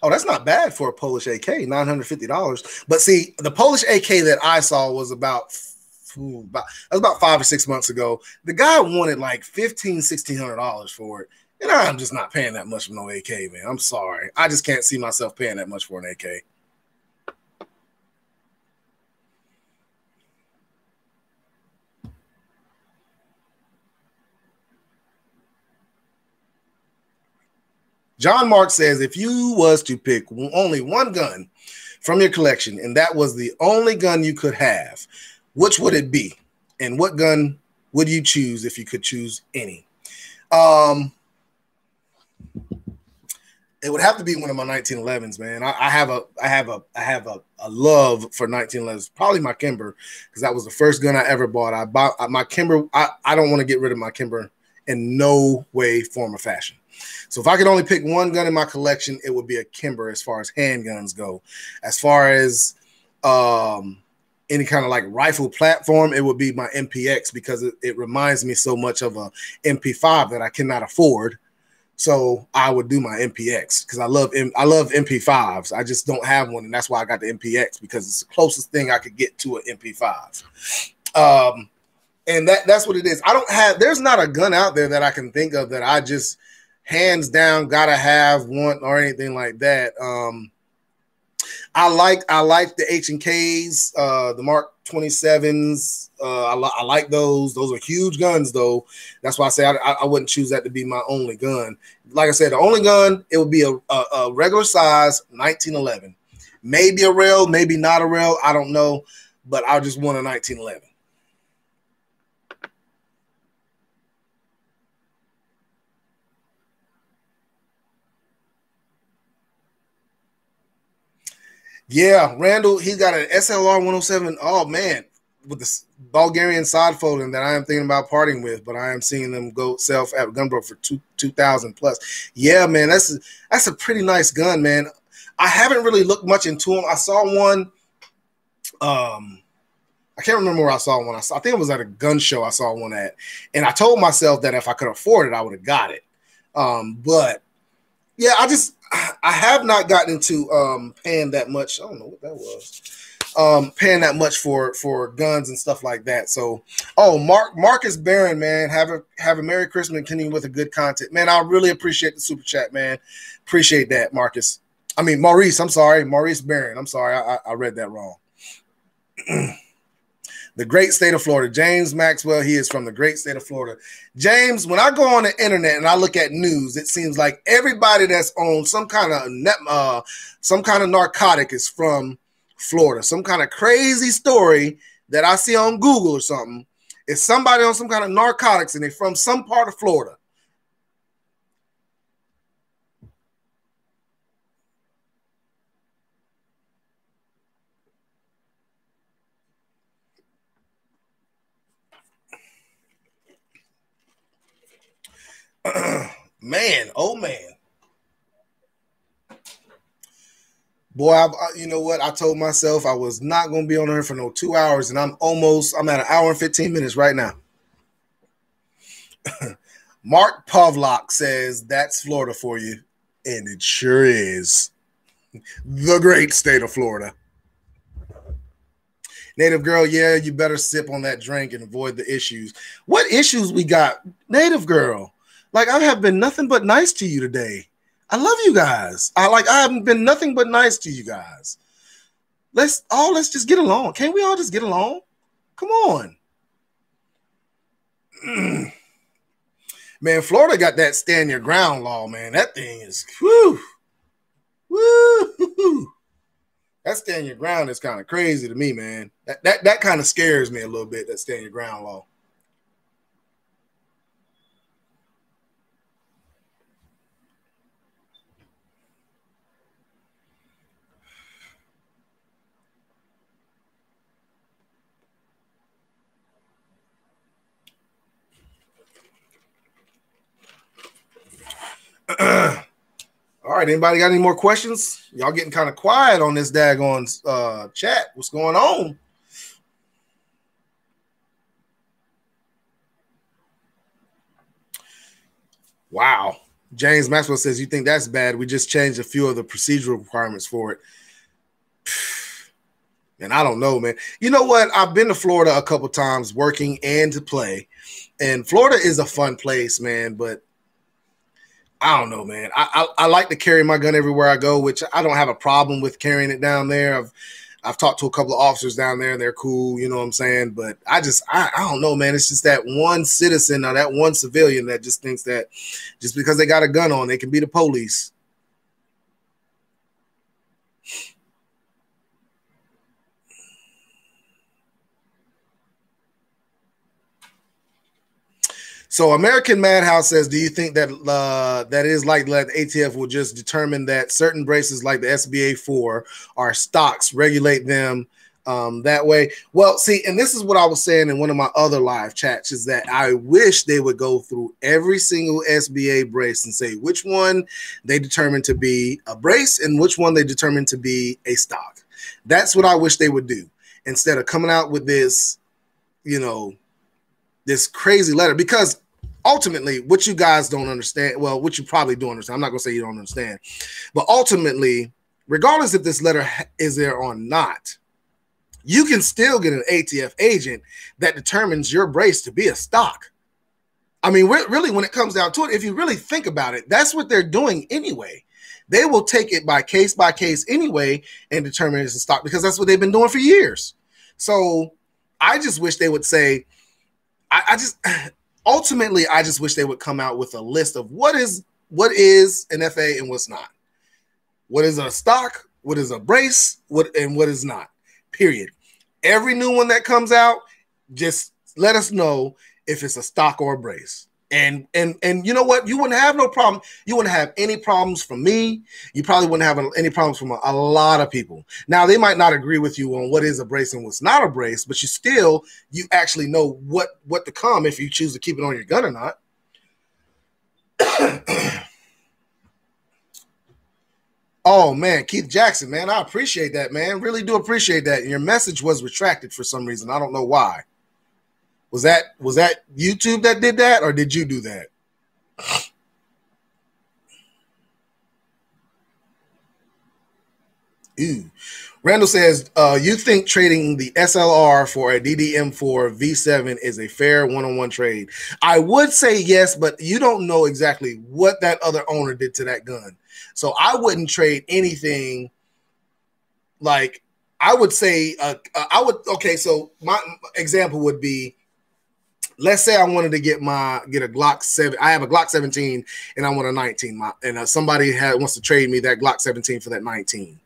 Oh, that's not bad for a Polish AK, $950. But see, the Polish AK that I saw was about 5 or 6 months ago. The guy wanted like $1,500, $1,600 for it. And I'm just not paying that much for no AK, man. I'm sorry. I just can't see myself paying that much for an AK. John Mark says, if you was to pick only one gun from your collection and that was the only gun you could have, which would it be? And what gun would you choose if you could choose any? It would have to be one of my 1911s, man. I have a love for 1911s. Probably my Kimber, because that was the first gun I ever bought. I bought my Kimber. I don't want to get rid of my Kimber in no way, form, or fashion. So if I could only pick one gun in my collection, it would be a Kimber as far as handguns go. As far as any kind of like rifle platform, it would be my MPX because it reminds me so much of a MP5 that I cannot afford. So I would do my MPX because I love MP5s. I just don't have one, and that's why I got the MPX because it's the closest thing I could get to an MP5. And that's what it is. There's not a gun out there that I can think of that I just hands down gotta have one or anything like that. I like the H&Ks, the Mark 27s. I like those. Those are huge guns, though. That's why I say I wouldn't choose that to be my only gun. Like I said, the only gun, it would be a regular size 1911. Maybe a rail, maybe not a rail. I don't know, but I just want a 1911. Yeah, Randall, he's got an SLR 107. Oh, man, with the Bulgarian side folding that I am thinking about parting with, but I am seeing them go sell at Gunbrook for 2,000 plus. Yeah, man, that's a pretty nice gun, man. I haven't really looked much into them. I saw one. I can't remember where I saw one. I think it was at a gun show I saw one at, and I told myself that if I could afford it, I would have got it. But yeah, I have not gotten into paying that much. I don't know what that was. Paying that much for guns and stuff like that. So, Marcus Barron, man, have a Merry Christmas and continue with a good content, man. I really appreciate the super chat, man. Appreciate that, Marcus. I mean Maurice. I'm sorry, Maurice Barron. I'm sorry, I read that wrong. The great state of Florida. James Maxwell, he is from the great state of Florida. James, when I go on the internet and I look at news, it seems like everybody that's on some kind of narcotic is from Florida. Some kind of crazy story that I see on Google or something is somebody on some kind of narcotics and they're from some part of Florida. Man, oh man. Boy, you know what? I told myself I was not going to be on her for no 2 hours, and I'm at an hour and 15 minutes right now. Mark Pavlok says, that's Florida for you. And it sure is. The great state of Florida. Native girl, yeah, you better sip on that drink and avoid the issues. What issues we got? Native girl, like I have been nothing but nice to you today. I love you guys. I haven't been nothing but nice to you guys. Let's just get along. Can't we all just get along? Come on. Man, Florida got that stand your ground law, man. That thing is whoo. Woo. That stand your ground is kind of crazy to me, man. That kind of scares me a little bit, that stand your ground law. All right, anybody got any more questions? Y'all getting kind of quiet on this daggone chat. What's going on? Wow. James Maxwell says, you think that's bad? We just changed a few of the procedural requirements for it. And I don't know, man. You know what? I've been to Florida a couple times working and to play. And Florida is a fun place, man, but I don't know, man. I like to carry my gun everywhere I go, which I don't have a problem with carrying it down there. I've talked to a couple of officers down there. They're cool, you know what I'm saying? But I don't know, man. It's just that one citizen or that one civilian that just thinks that just because they got a gun on, they can be the police. So American Madhouse says, do you think that that is likely that the ATF will just determine that certain braces like the SBA 4 are stocks, regulate them that way? Well, see, and this is what I was saying in one of my other live chats, is that I wish they would go through every single SBA brace and say which one they determine to be a brace and which one they determine to be a stock. That's what I wish they would do instead of coming out with this, you know, this crazy letter, because ultimately what you guys don't understand, well, what you probably do understand, I'm not going to say you don't understand, but ultimately, regardless if this letter is there or not, you can still get an ATF agent that determines your brace to be a stock. I mean, really, when it comes down to it, if you really think about it, that's what they're doing anyway. They will take it by case anyway and determine it's a stock, because that's what they've been doing for years. So I just wish they would say, ultimately, I just wish they would come out with a list of what is an FA and what's not. What is a stock? What is a brace? What is not? Period. Every new one that comes out, just let us know if it's a stock or a brace. And you know what? You wouldn't have no problem. You wouldn't have any problems from me. You probably wouldn't have any problems from a lot of people. Now, they might not agree with you on what is a brace and what's not a brace, but you actually know what to come if you choose to keep it on your gun or not. Oh, man, Keith Jackson, man, I appreciate that, man. Really do appreciate that. And your message was retracted for some reason. I don't know why. Was that YouTube that did that, or did you do that? Ooh. Randall says, you think trading the SLR for a DDM4 V7 is a fair one-on-one trade? I would say yes, but you don't know exactly what that other owner did to that gun. So I wouldn't trade anything. Like, I would say, okay, so my example would be, let's say I wanted to get a Glock 7. I have a Glock 17 and I want a 19. And somebody wants to trade me that Glock 17 for that 19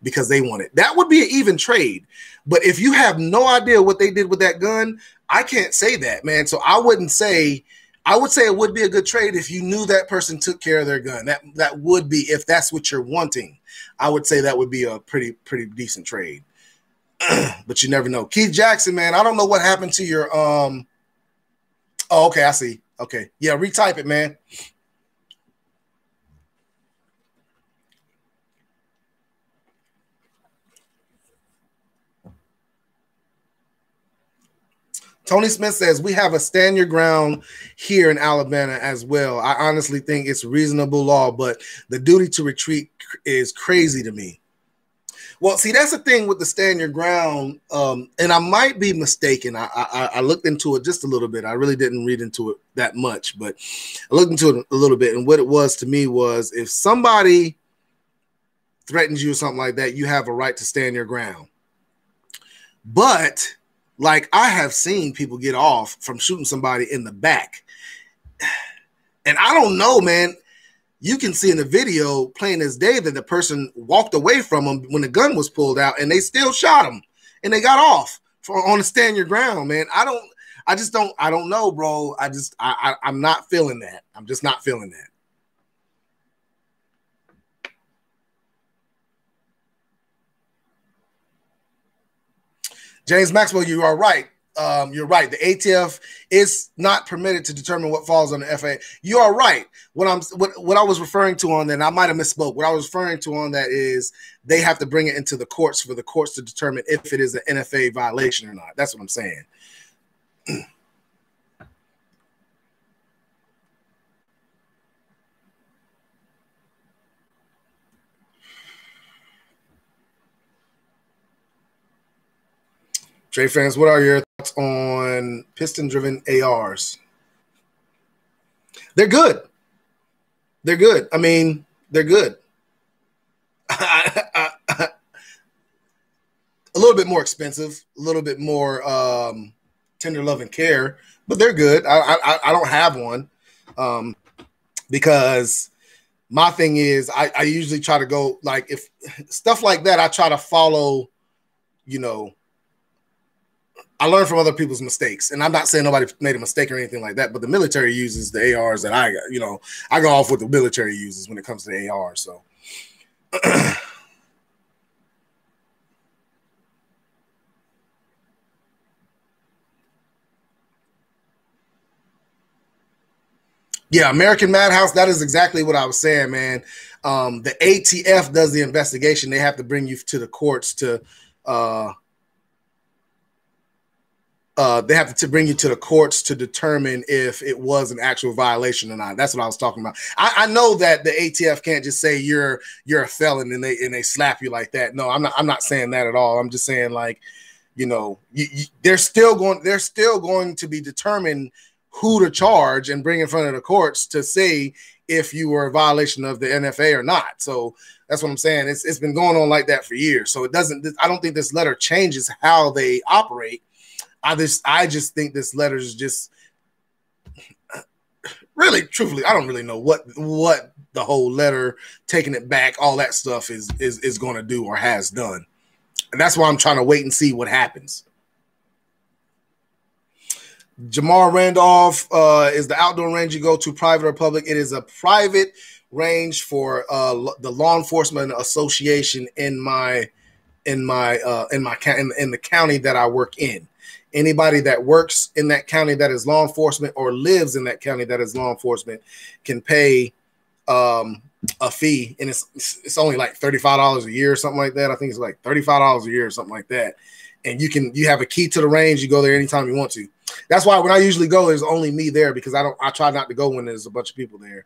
because they want it. That would be an even trade. But if you have no idea what they did with that gun, I can't say that, man. So I would say it would be a good trade if you knew that person took care of their gun. That would be, if that's what you're wanting. I would say that would be a pretty decent trade. But you never know. Keith Jackson, man, I don't know what happened to your Oh, okay, I see. Okay. Yeah, retype it, man. Tony Smith says, we have a stand your ground here in Alabama as well. I honestly think it's reasonable law, but the duty to retreat is crazy to me. Well, see, that's the thing with the stand your ground, and I might be mistaken. I looked into it just a little bit. I really didn't read into it that much, but I looked into it a little bit, and what it was to me was if somebody threatens you or something like that, you have a right to stand your ground. But like I have seen people get off from shooting somebody in the back, and I don't know, man. You can see in the video plain as day that the person walked away from them when the gun was pulled out and they still shot him and they got off on the stand your ground, man. I don't know, bro. I'm not feeling that. I'm just not feeling that. James Maxwell, you are right. You're right. The ATF is not permitted to determine what falls on the FAA. You are right. What I was referring to on that, and I might have misspoke. What I was referring to on that is they have to bring it into the courts for the courts to determine if it is an NFA violation or not. That's what I'm saying. Trey fans, what are your thoughts on piston-driven ARs? They're good. They're good. I mean, they're good. A little bit more expensive, a little bit more tender love and care, but they're good. I don't have one because my thing is I usually try to go like if stuff like that, I try to follow, you know, I learn from other people's mistakes, and I'm not saying nobody made a mistake or anything like that, but the military uses the ARs that I go off with the military uses when it comes to the AR. So yeah, American Madhouse, that is exactly what I was saying, man. The ATF does the investigation. They have to bring you to the courts to they have to bring you to the courts to determine if it was an actual violation or not. That's what I was talking about. I know that the ATF can't just say you're a felon and they slap you like that. No, I'm not saying that at all. I'm just saying like, you know, they're still going to be determined who to charge and bring in front of the courts to say if you were a violation of the NFA or not. So that's what I'm saying. It's been going on like that for years. So I don't think this letter changes how they operate. I just think this letter is just really, truthfully, I don't really know what the whole letter, taking it back, all that stuff is going to do or has done. And that's why I'm trying to wait and see what happens. Jamar Randolph, is the outdoor range you go to private or public? It is a private range for the law enforcement association in the county that I work in. Anybody that works in that county that is law enforcement or lives in that county that is law enforcement can pay a fee, and it's only like $35 a year or something like that. I think it's like $35 a year or something like that. And you have a key to the range. You go there anytime you want to. That's why when I usually go, there's only me there because I try not to go when there's a bunch of people there.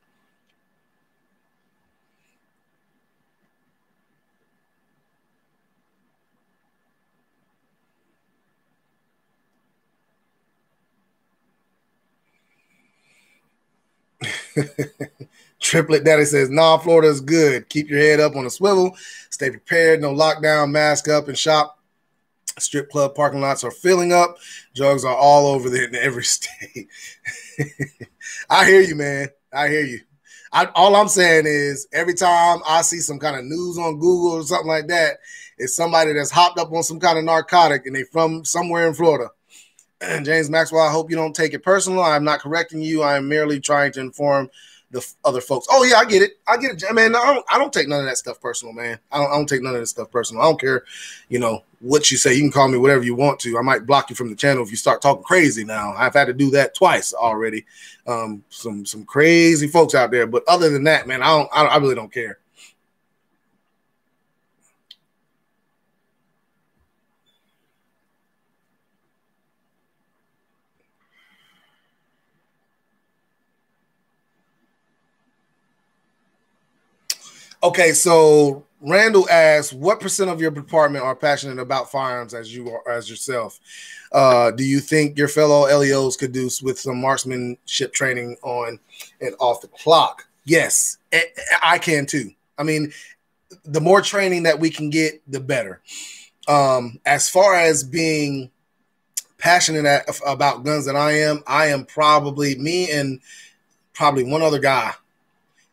Triplet Daddy says, nah, Florida is good. Keep your head up on a swivel. Stay prepared. No lockdown. Mask up and shop. Strip club parking lots are filling up. Drugs are all over there in every state. I hear you, man. I hear you. All I'm saying is every time I see some kind of news on Google or something like that, it's somebody that's hopped up on some kind of narcotic and they from somewhere in Florida. James Maxwell, I hope you don't take it personal. I'm not correcting you. I am merely trying to inform the other folks. Oh yeah, I get it. Man. I don't take none of that stuff personal, man. I don't take none of this stuff personal. I don't care, what you say. You can call me whatever you want to. I might block you from the channel if you start talking crazy. Now I've had to do that twice already. Some crazy folks out there, but other than that, man, I really don't care. Okay, so Randall asks, what percent of your department are passionate about firearms as you are as yourself? Do you think your fellow LEOs could do with some marksmanship training on and off the clock? Yes, I can too. I mean, the more training that we can get, the better. As far as being passionate about guns that I am probably me and probably one other guy.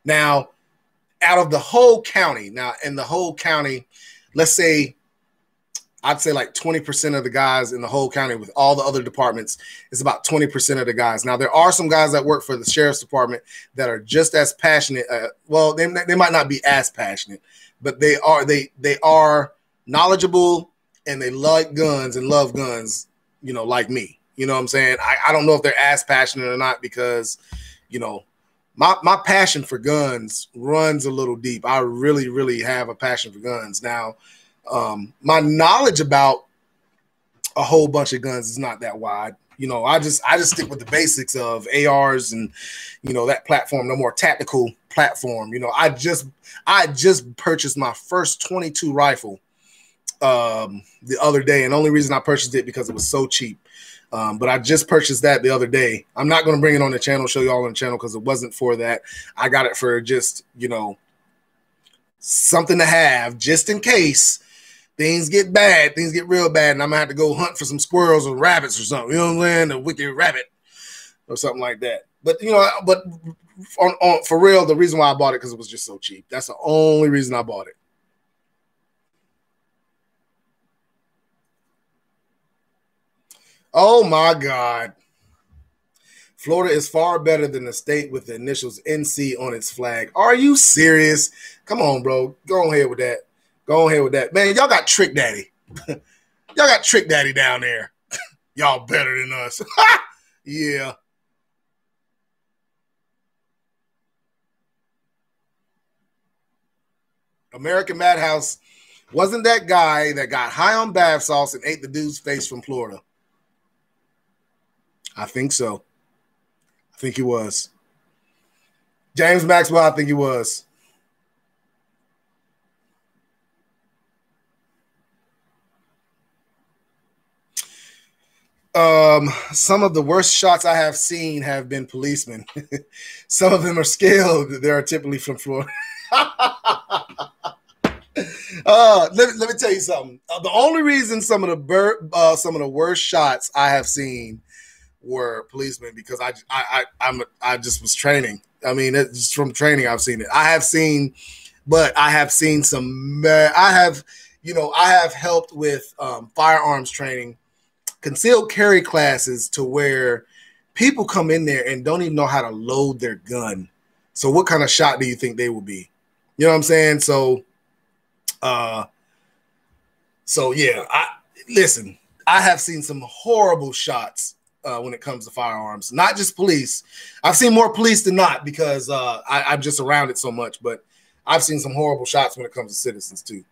Now, out of the whole county, let's say I'd say like 20% of the guys in the whole county with all the other departments is about 20% of the guys. Now, there are some guys that work for the sheriff's department that are just as passionate. Well, they might not be as passionate, but they are knowledgeable and they like guns and love guns, like me. You know what I'm saying? I don't know if they're as passionate or not because, my passion for guns runs a little deep. I really, really have a passion for guns. Now, my knowledge about a whole bunch of guns is not that wide. I just stick with the basics of ARs and, that platform, the more tactical platform. I just purchased my first 22 rifle the other day. And the only reason I purchased it because it was so cheap. But I just purchased that the other day. I'm not going to bring it on the channel, show you all on the channel because it wasn't for that. I got it for just, something to have just in case things get bad, things get real bad, and I'm gonna have to go hunt for some squirrels or rabbits or something. You know what I'm saying? A wicked rabbit or something like that. But for real, the reason why I bought it because it was just so cheap. That's the only reason I bought it. Oh my God. Florida is far better than the state with the initials NC on its flag. Are you serious? Come on, bro. Go ahead with that. Go ahead with that. Man, y'all got Trick Daddy. Y'all got Trick Daddy down there. Y'all better than us. Yeah. American Madhouse wasn't that guy that got high on bath sauce and ate the dude's face from Florida. I think so. I think he was. James Maxwell, I think he was. Some of the worst shots I have seen have been policemen. Some of them are skilled. They are typically from Florida. Let me tell you something. The only reason some of the worst shots I have seen were policemen because I just was training. I mean, it's from training I've seen it. I have seen some. I have helped with firearms training, concealed carry classes to where people come in there and don't even know how to load their gun. So what kind of shot do you think they will be? You know what I'm saying? So yeah, listen, I have seen some horrible shots when it comes to firearms, not just police. I've seen more police than not because I'm just around it so much, but I've seen some horrible shots when it comes to citizens too.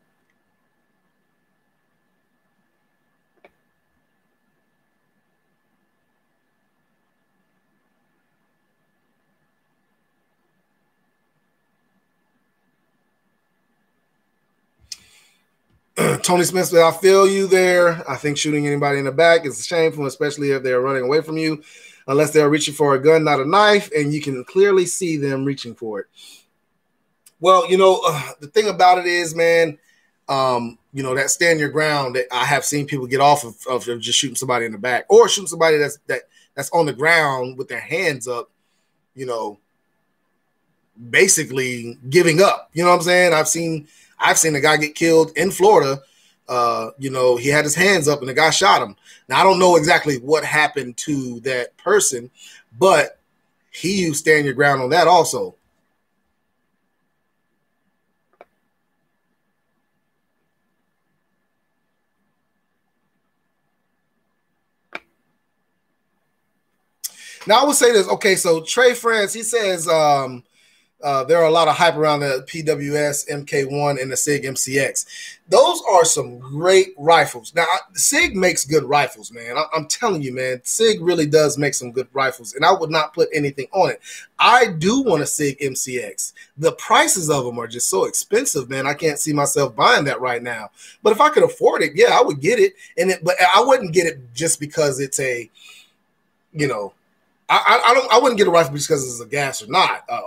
Tony Smith said, I feel you there. I think shooting anybody in the back is shameful, especially if they're running away from you, unless they're reaching for a gun, not a knife, and you can clearly see them reaching for it. Well, the thing about it is, man, that stand your ground that I have seen people get off of just shooting somebody in the back or shooting somebody that's on the ground with their hands up, basically giving up. You know what I'm saying? I've seen a guy get killed in Florida. He had his hands up and the guy shot him. Now, I don't know exactly what happened to that person, but he used stand your ground on that also. Now, I would say this. Okay, so Trey France, he says, There are a lot of hype around the PWS MK1 and the SIG MCX. Those are some great rifles. Now, SIG makes good rifles, man. I'm telling you, man, SIG really does make some good rifles, and I would not put anything on it. I do want a SIG MCX. The prices of them are just so expensive, man. I can't see myself buying that right now. But if I could afford it, yeah, I would get it. But I wouldn't get it just because it's a, you know, I wouldn't get a rifle because it's a gas or not, I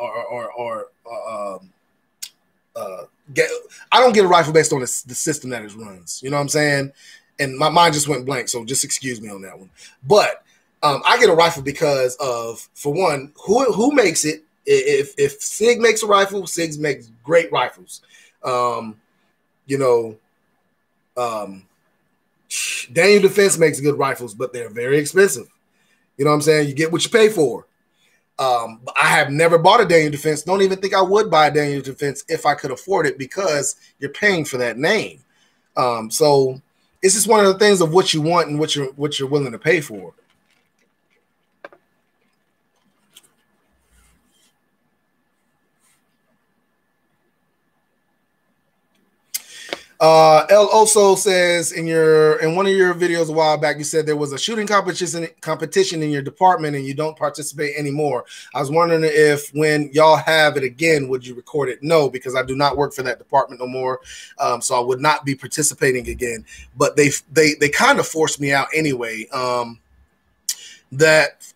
don't get a rifle based on the system that it runs. You know what I'm saying? And my mind just went blank, so just excuse me on that one. But I get a rifle because of, for one, who makes it. If SIG makes a rifle, SIG makes great rifles. Daniel Defense makes good rifles, but they're very expensive. You know what I'm saying? You get what you pay for. But I have never bought a Daniel Defense. Don't even think I would buy a Daniel Defense if I could afford it, because you're paying for that name. So it's just one of the things of what you want and what you're willing to pay for. El Oso says in one of your videos a while back, you said there was a shooting competition in your department and you don't participate anymore. I was wondering if when y'all have it again, would you record it? No, because I do not work for that department no more. So I would not be participating again. But they kind of forced me out anyway.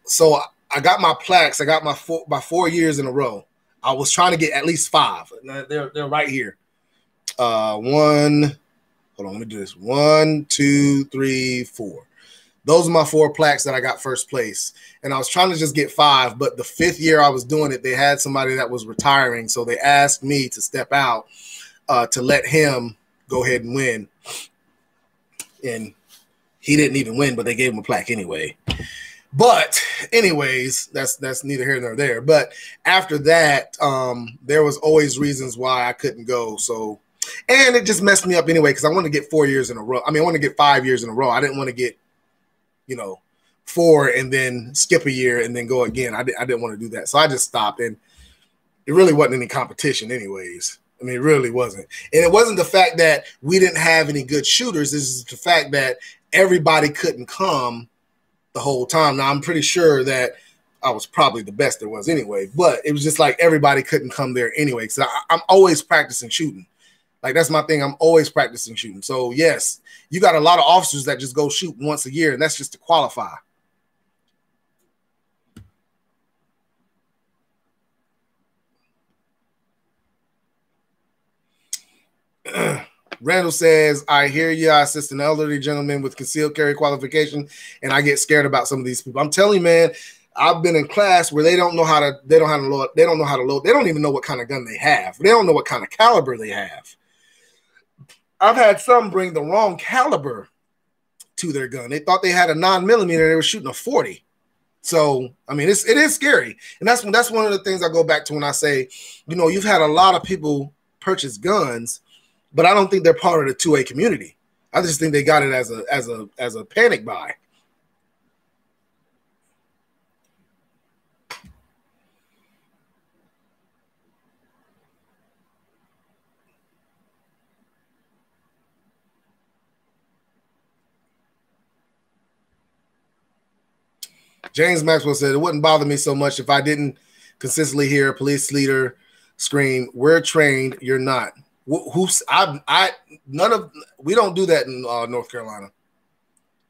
So I got my plaques. I got my 4 years in a row. I was trying to get at least 5. They're right here. Hold on, let me do this. 1, 2, 3, 4. Those are my 4 plaques that I got first place. And I was trying to just get 5, but the 5th year I was doing it, they had somebody that was retiring. So they asked me to step out to let him go ahead and win. And he didn't even win, but they gave him a plaque anyway. But anyways, that's neither here nor there. But after that, there was always reasons why I couldn't go. So, and it just messed me up anyway, because I want to get 4 years in a row. I mean, I want to get 5 years in a row. I didn't want to get, 4 and then skip a year and then go again. I didn't want to do that. So I just stopped, and it really wasn't any competition anyways. I mean, it really wasn't. And it wasn't the fact that we didn't have any good shooters. This is the fact that everybody couldn't come the whole time. Now, I'm pretty sure that I was probably the best there was anyway, but it was just like everybody couldn't come there anyway. So I'm always practicing shooting. Like, that's my thing. I'm always practicing shooting. So, yes, you got a lot of officers that just go shoot once a year, and that's just to qualify. Randall says, I hear you. I assist an elderly gentleman with concealed carry qualification, and I get scared about some of these people. I'm telling you, man, I've been in class where they don't know how to load. They don't even know what kind of gun they have. They don't know what kind of caliber they have. I've had some bring the wrong caliber to their gun. They thought they had a 9mm. They were shooting a 40. So, I mean, it is scary. And that's one of the things I go back to when I say, you've had a lot of people purchase guns, but I don't think they're part of the 2A community. I just think they got it as a panic buy. James Maxwell said, it wouldn't bother me so much if I didn't consistently hear a police leader scream, "We're trained, you're not." We don't do that in North Carolina.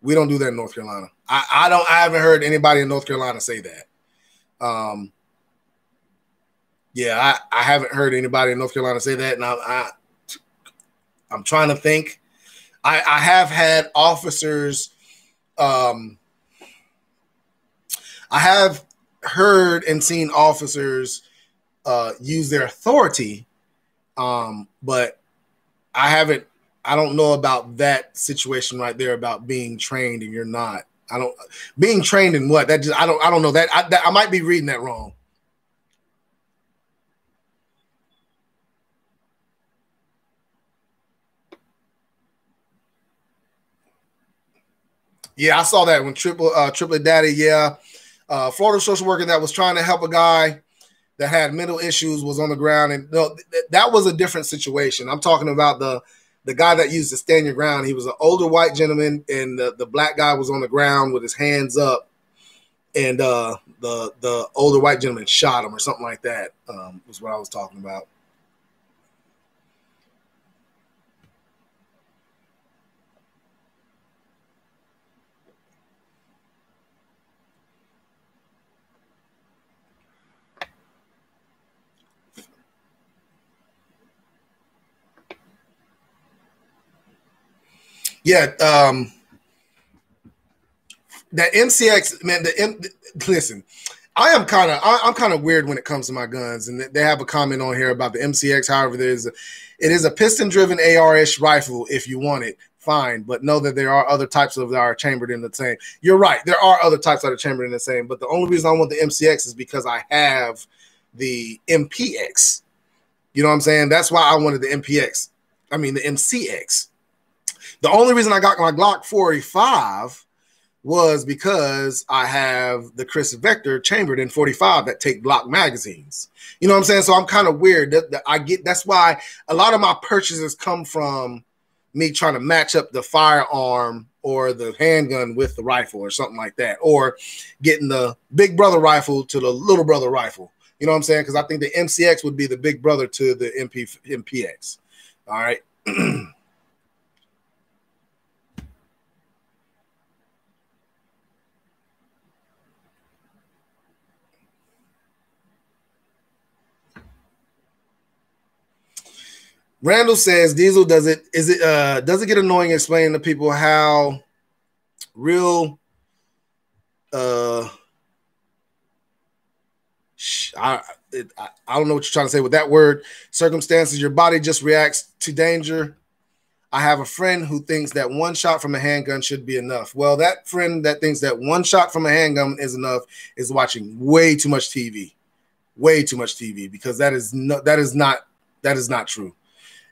We don't do that in North Carolina. I haven't heard anybody in North Carolina say that. Yeah, I haven't heard anybody in North Carolina say that. And I'm trying to think. I have had officers, I have heard and seen officers use their authority, but I don't know about that situation right there about being trained and you're not. Being trained in what? I don't know that. I might be reading that wrong. Yeah, I saw that when Triplet Daddy, Florida social worker that was trying to help a guy that had mental issues was on the ground, and no, that was a different situation. I'm talking about the guy that used to stand your ground. He was an older white gentleman, and the black guy was on the ground with his hands up, and the older white gentleman shot him or something like that. Was what I was talking about. Yeah, that MCX, man. Listen, I'm kind of weird when it comes to my guns, and they have a comment on here about the MCX. However, it is a piston-driven AR-ish rifle. If you want it, fine, but know that there are other types that are chambered in the same. You're right, there are other types that are chambered in the same, but the only reason I want the MCX is because I have the MPX. You know what I'm saying? That's why I wanted the MPX. I mean the MCX. The only reason I got my Glock 485 was because I have the Chris Vector chambered in 45 that take Glock magazines. You know what I'm saying? So I'm kind of weird. That's why a lot of my purchases come from me trying to match up the firearm or the handgun with the rifle or something like that, or getting the big brother rifle to the little brother rifle. You know what I'm saying? Because I think the MCX would be the big brother to the MPX. All right. Randall says, Diesel, does it get annoying explaining to people how real I don't know what you're trying to say with that word. Circumstances, your body just reacts to danger. I have a friend who thinks that one shot from a handgun should be enough. Well, that friend that thinks that one shot from a handgun is enough is watching way too much TV. Way too much TV, because that is not true.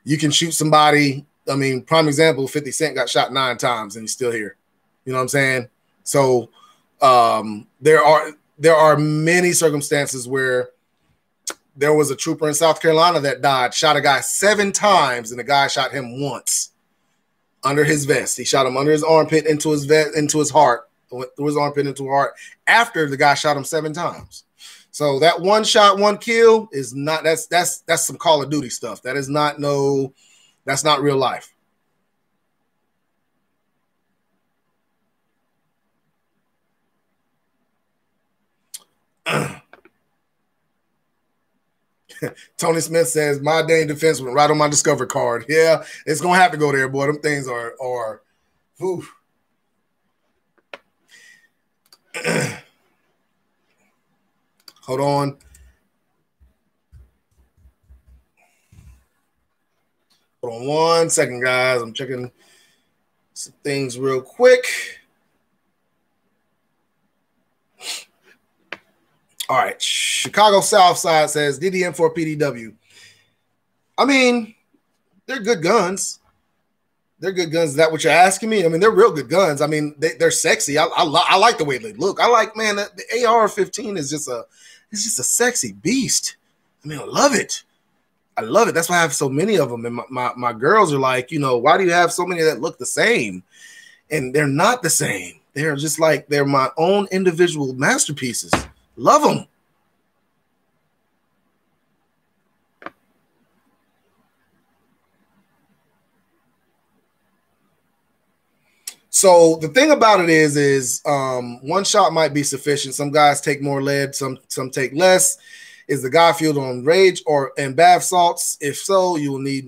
You can shoot somebody. I mean, prime example, 50 Cent got shot 9 times and he's still here. You know what I'm saying? So there are many circumstances where there was a trooper in South Carolina that died, shot a guy 7 times, and the guy shot him once under his vest. He shot him under his armpit, into his vest, into his heart, through his armpit into his heart, after the guy shot him 7 times. So that one shot, one kill is not, that's some Call of Duty stuff. That is not that's not real life. Tony Smith says, my dang defense went right on my Discover card. Yeah, it's going to have to go there, boy. Them things are whew. Hold on. Hold on 1 second, guys. I'm checking some things real quick. All right. Chicago South Side says DDM4 PDW. I mean, they're good guns. They're good guns. Is that what you're asking me? I mean, they're real good guns. I mean, they're sexy. I like the way they look. I like, man, the AR-15 is just a sexy beast. I mean, I love it. I love it. That's why I have so many of them. And my girls are like, you know, why do you have so many that look the same? And they're not the same. They're just like, they're my own individual masterpieces. Love them. So the thing about it is one shot might be sufficient. Some guys take more lead, some take less. Is the guy fueled on rage and bath salts? If so, you will need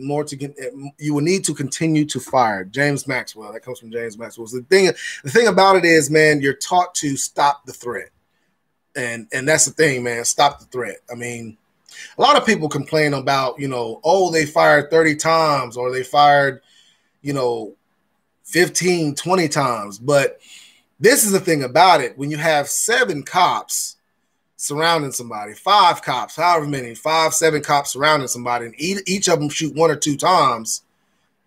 to continue to fire. James Maxwell. That comes from James Maxwell. So the thing about it is, man, you're taught to stop the threat. And that's the thing, man. Stop the threat. I mean, a lot of people complain about, you know, oh, they fired 30 times or they fired, you know, 15, 20 times. But this is the thing about it. When you have 7 cops surrounding somebody, 5 cops, however many, 5, 7 cops surrounding somebody, and each of them shoot 1 or 2 times,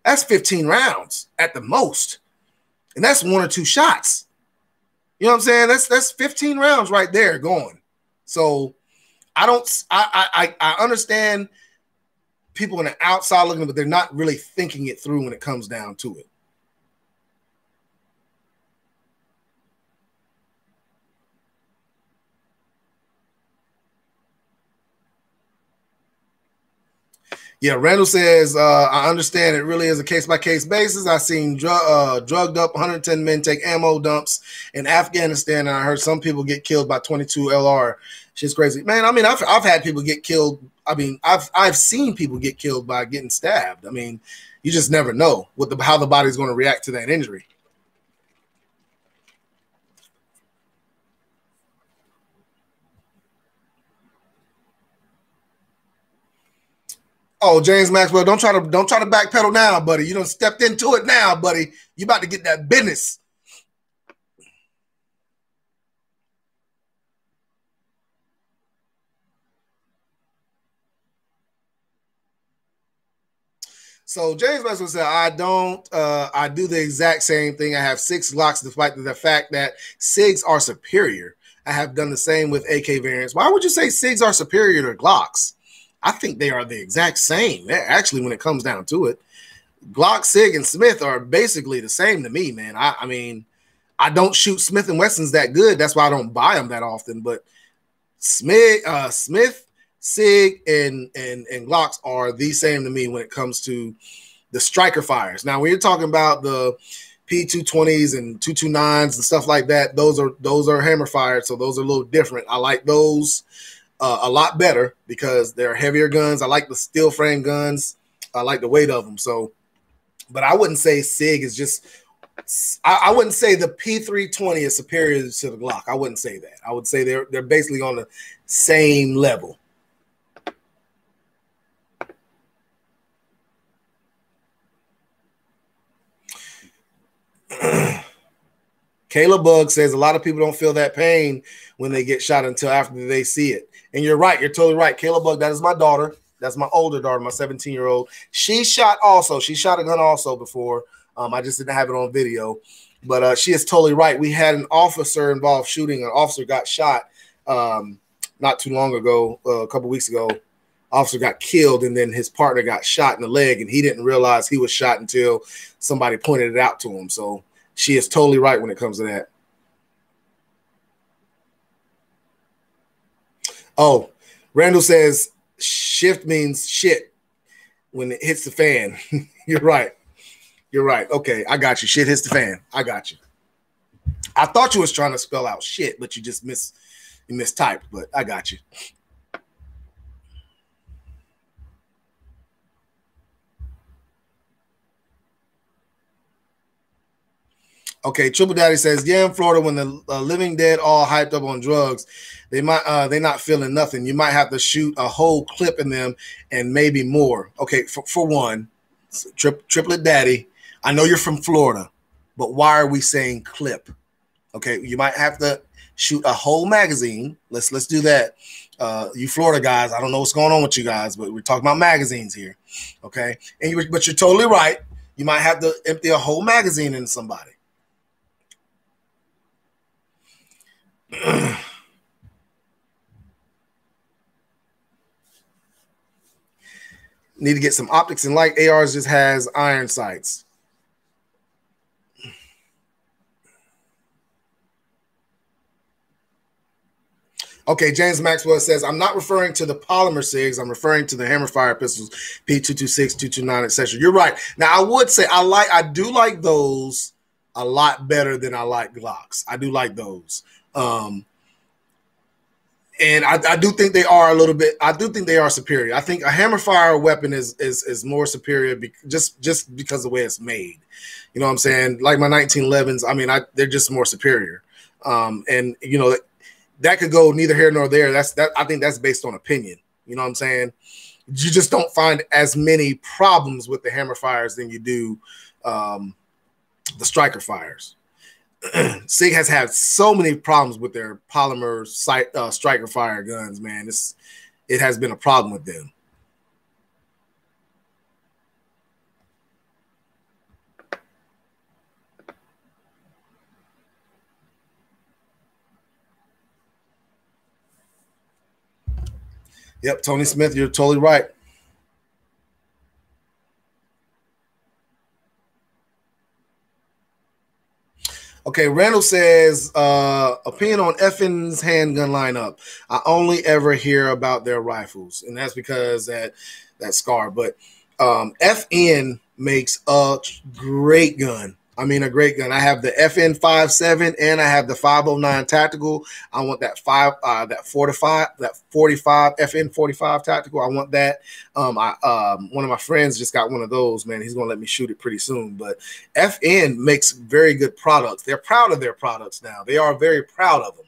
that's 15 rounds at the most. And that's 1 or 2 shots. You know what I'm saying? That's 15 rounds right there going. So I understand people on the outside looking, but they're not really thinking it through when it comes down to it. Yeah, Randall says, I understand it really is a case-by-case basis. I've seen drugged up 110 men take ammo dumps in Afghanistan, and I heard some people get killed by 22 LR. Shit's crazy. Man, I mean, I've had people get killed. I mean, I've seen people get killed by getting stabbed. I mean, you just never know how the body's going to react to that injury. Oh, James Maxwell, don't try to backpedal now, buddy. You done stepped into it now, buddy. You about to get that business. So James Maxwell said, I do the exact same thing. I have 6 Glocks, despite the fact that SIGs are superior. I have done the same with AK variants. Why would you say SIGs are superior to Glocks? I think they are the exact same. Actually, when it comes down to it, Glock, SIG, and Smith are basically the same to me, man. I mean, I don't shoot Smith & Wessons that good. That's why I don't buy them that often. But Smith, SIG, and Glocks are the same to me when it comes to the striker fires. Now, when you're talking about the P220s and 229s and stuff like that, those are hammer fired, so those are a little different. I like those a lot better because they're heavier guns. I like the steel frame guns. I like the weight of them. So, but I wouldn't say SIG is just. I wouldn't say the P320 is superior to the Glock. I wouldn't say that. I would say they're basically on the same level. Caleb Bug says a lot of people don't feel that pain when they get shot until after they see it. And you're right. You're totally right. Caleb Bug, that is my daughter. That's my older daughter, my 17-year-old. She shot also. She shot a gun also before. I just didn't have it on video. But she is totally right. We had an officer involved shooting. An officer got shot not too long ago, a couple weeks ago. Officer got killed, and then his partner got shot in the leg, and he didn't realize he was shot until somebody pointed it out to him. So she is totally right when it comes to that. Oh, Randall says shift means shit when it hits the fan. You're right. You're right. Okay, I got you. Shit hits the fan. I got you. I thought you was trying to spell out shit, but you just mistyped, but I got you. Okay, Triple Daddy says, yeah, in Florida, when the living dead all hyped up on drugs, they're not feeling nothing. You might have to shoot a whole clip in them and maybe more. Okay, for one, Triplet Daddy, I know you're from Florida, but why are we saying clip? Okay, you might have to shoot a whole magazine. Let's do that. You Florida guys, I don't know what's going on with you guys, but we're talking about magazines here. Okay, but you're totally right. You might have to empty a whole magazine into somebody. Need to get some optics and light. ARs just has iron sights. Okay, James Maxwell says, I'm not referring to the polymer SIGs. I'm referring to the hammer fire pistols, P226, 229, etc. You're right. Now, I would say I do like those a lot better than I like Glocks. I do like those. And I do think they are a little bit. I do think they are superior. I think a hammer fire weapon is more superior just because of the way it's made. You know what I'm saying? Like my 1911s. I mean, they're just more superior. And you know that could go neither here nor there. I think that's based on opinion. You know what I'm saying? You just don't find as many problems with the hammer fires than you do the striker fires. SIG has had so many problems with their polymer striker fire guns, man. It has been a problem with them. Yep, Tony Smith, you're totally right. Okay, Randall says, opinion on FN's handgun lineup. I only ever hear about their rifles, and that's because that SCAR. But FN makes a great gun. I mean, a great gun. I have the FN 57 and I have the 509 tactical. I want that 45 FN 45 tactical. I want that. One of my friends just got one of those, man. He's gonna let me shoot it pretty soon. But FN makes very good products. They're proud of their products now. They are very proud of them.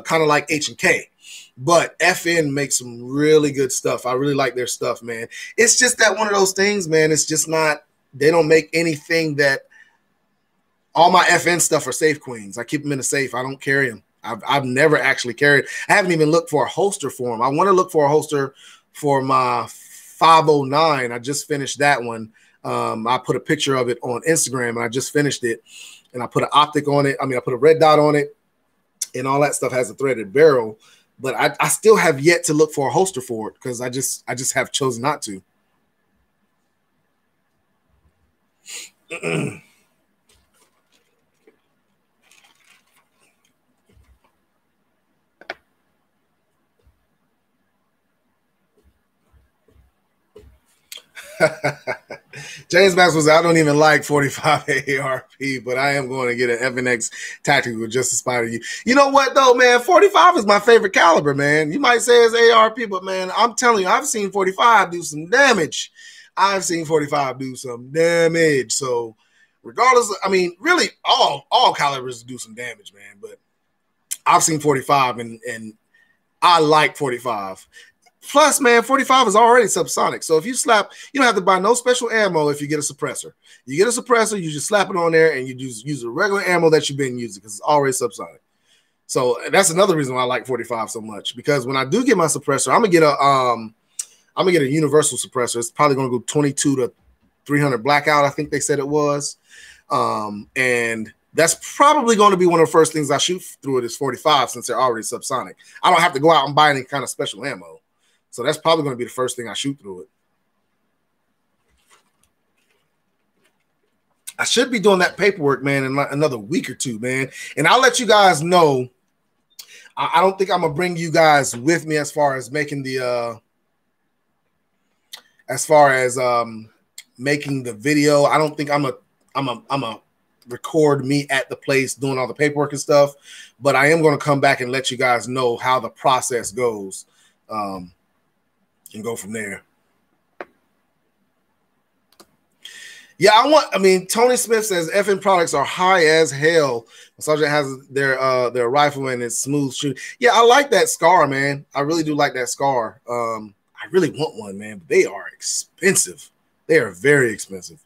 Kind of like H&K. But FN makes some really good stuff. I really like their stuff, man. It's just that one of those things, man. It's just not, they don't make anything that, all my FN stuff are safe queens. I keep them in a safe. I don't carry them. I've never actually carried. I haven't even looked for a holster for them. I want to look for a holster for my 509. I just finished that one. I put a picture of it on Instagram, and I just finished it. And I put an optic on it. I mean, I put a red dot on it, and all that stuff has a threaded barrel. But I still have yet to look for a holster for it because I just have chosen not to. James Max was, I don't even like 45 ARP, but I am going to get an FNX tactical just to spite you. You know what though, man? 45 is my favorite caliber, man. You might say it's ARP, but man, I'm telling you, I've seen 45 do some damage. I've seen 45 do some damage. So regardless, I mean, really all calibers do some damage, man. But I've seen 45 and I like 45. Plus, man, 45 is already subsonic. So if you slap, you don't have to buy no special ammo if you get a suppressor. You get a suppressor, you just slap it on there, and you just use the regular ammo that you've been using because it's already subsonic. So that's another reason why I like 45 so much. Because when I do get my suppressor, I'm gonna get a universal suppressor. It's probably gonna go 22 to 300 blackout. I think they said it was, and that's probably going to be one of the first things I shoot through it is 45 since they're already subsonic. I don't have to go out and buy any kind of special ammo. So that's probably going to be the first thing I shoot through it. I should be doing that paperwork, man, in another week or two, man. And I'll let you guys know. I don't think I'm going to bring you guys with me as far as making the making the video. I don't think I'm a record me at the place doing all the paperwork and stuff, but I am going to come back and let you guys know how the process goes. And go from there. Yeah, I mean, Tony Smith says FN products are high as hell. Sergeant has their rifle and it's smooth shooting. Yeah, I like that SCAR, man. I really do like that SCAR. I really want one, man, but they are expensive. They are very expensive.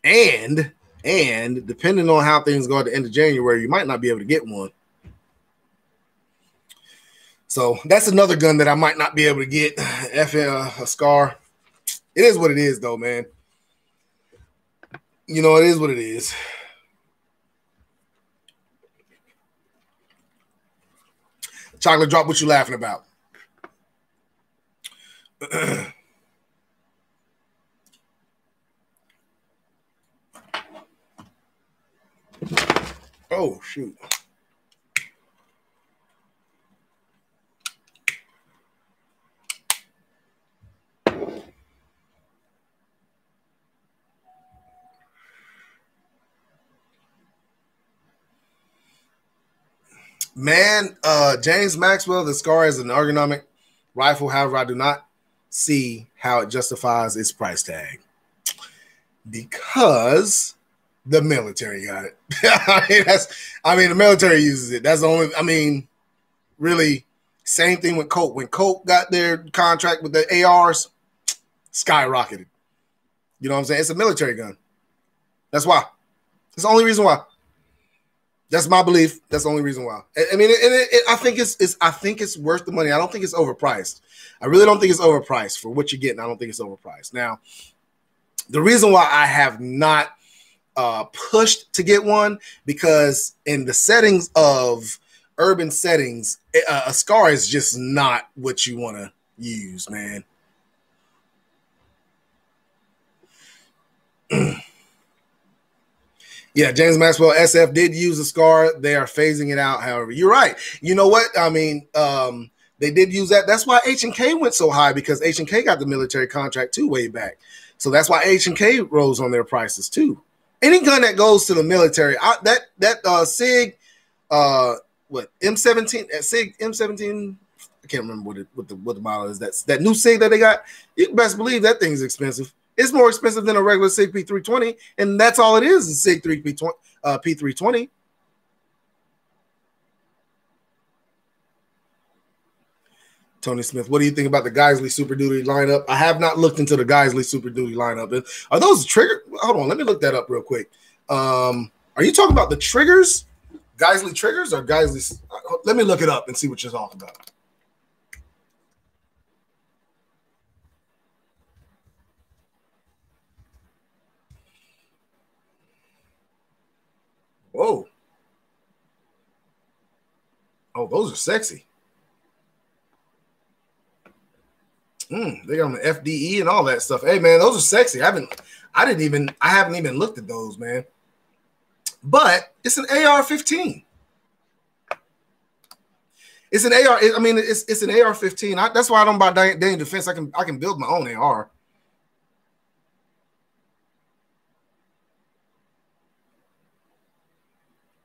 And depending on how things go at the end of January, you might not be able to get one. So that's another gun that I might not be able to get. A SCAR. It is what it is, though, man. You know, it is what it is. Chocolate drop, what you laughing about? Oh, shoot. Man, James Maxwell, the SCAR is an ergonomic rifle. However, I do not see how it justifies its price tag because the military got it. The military uses it. That's the only, really, same thing with Colt. When Colt got their contract with the ARs, skyrocketed. You know what I'm saying? It's a military gun. That's why. That's the only reason why. That's my belief. That's the only reason why. I mean, I think it's worth the money. I don't think it's overpriced. I really don't think it's overpriced for what you're getting. I don't think it's overpriced. Now, the reason why I have not pushed to get one because in the settings of urban settings, a SCAR is just not what you want to. use, man. Yeah, James Maxwell SF did use a SCAR. They are phasing it out. However, you're right. You know what? I mean, they did use that. That's why H&K went so high, because H&K got the military contract too way back. So that's why H&K rose on their prices too. Any gun that goes to the military, SIG, M17, SIG M17. I can't remember what the model is. That new SIG that they got. You best believe that thing's expensive. It's more expensive than a regular SIG P320, and that's all it is SIG P320. Tony Smith, what do you think about the Geisley Super Duty lineup? I have not looked into the Geisley Super Duty lineup. Are those trigger? Hold on, let me look that up real quick. Are you talking about the triggers? Geisley triggers or Geisley? Let me look it up and see what you're talking about. Whoa. Oh, those are sexy. They got on the FDE and all that stuff. Hey man, those are sexy. I haven't even looked at those, man. But it's an AR-15. It's an AR. I mean, it's an AR-15. That's why I don't buy Daniel Defense. I can build my own AR.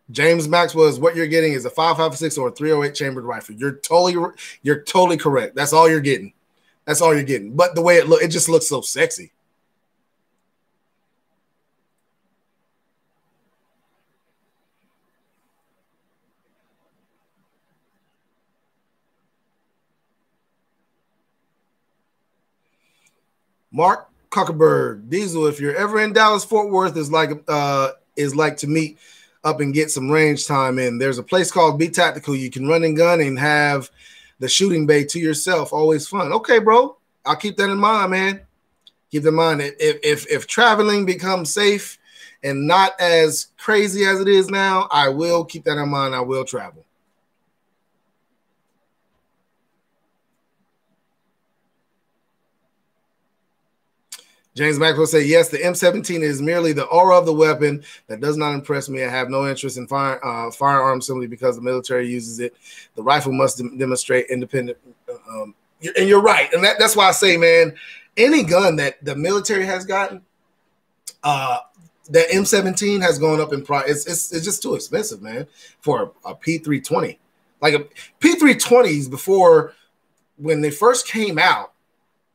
James Maxwell is what you're getting is a 5.56 or a 308 chambered rifle. You're totally correct. That's all you're getting. That's all you're getting. But the way it just looks so sexy. Mark Kuckerberg, Diesel, if you're ever in Dallas, Fort Worth is like to meet up and get some range time in. There's a place called Be Tactical. You can run and gun and have the shooting bay to yourself. Always fun. Okay, bro. I'll keep that in mind, man. Keep that in mind. If traveling becomes safe and not as crazy as it is now, I will keep that in mind. I will travel. James Maxwell said, yes, the M17 is merely the aura of the weapon that does not impress me. I have no interest in firearms simply because the military uses it. The rifle must demonstrate independent. And you're right. And that's why I say, man, any gun that the military has gotten, that M17 has gone up in price. It's just too expensive, man, for a P320. Like a P320s before, when they first came out,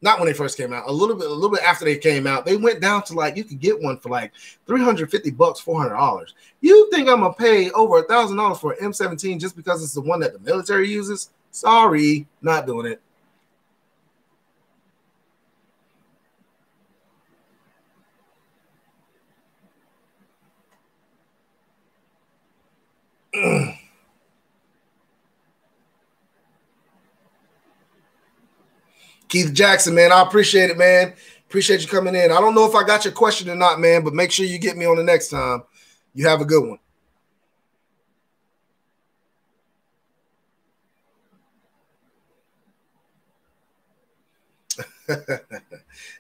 not when they first came out, a little bit after they came out, they went down to like, you could get one for like $350, $400. You think I'm gonna pay over $1,000 for an M17 just because it's the one that the military uses? Sorry, not doing it. Keith Jackson, man, I appreciate it, man. Appreciate you coming in. I don't know if I got your question or not, man, but make sure you get me on the next time. You have a good one.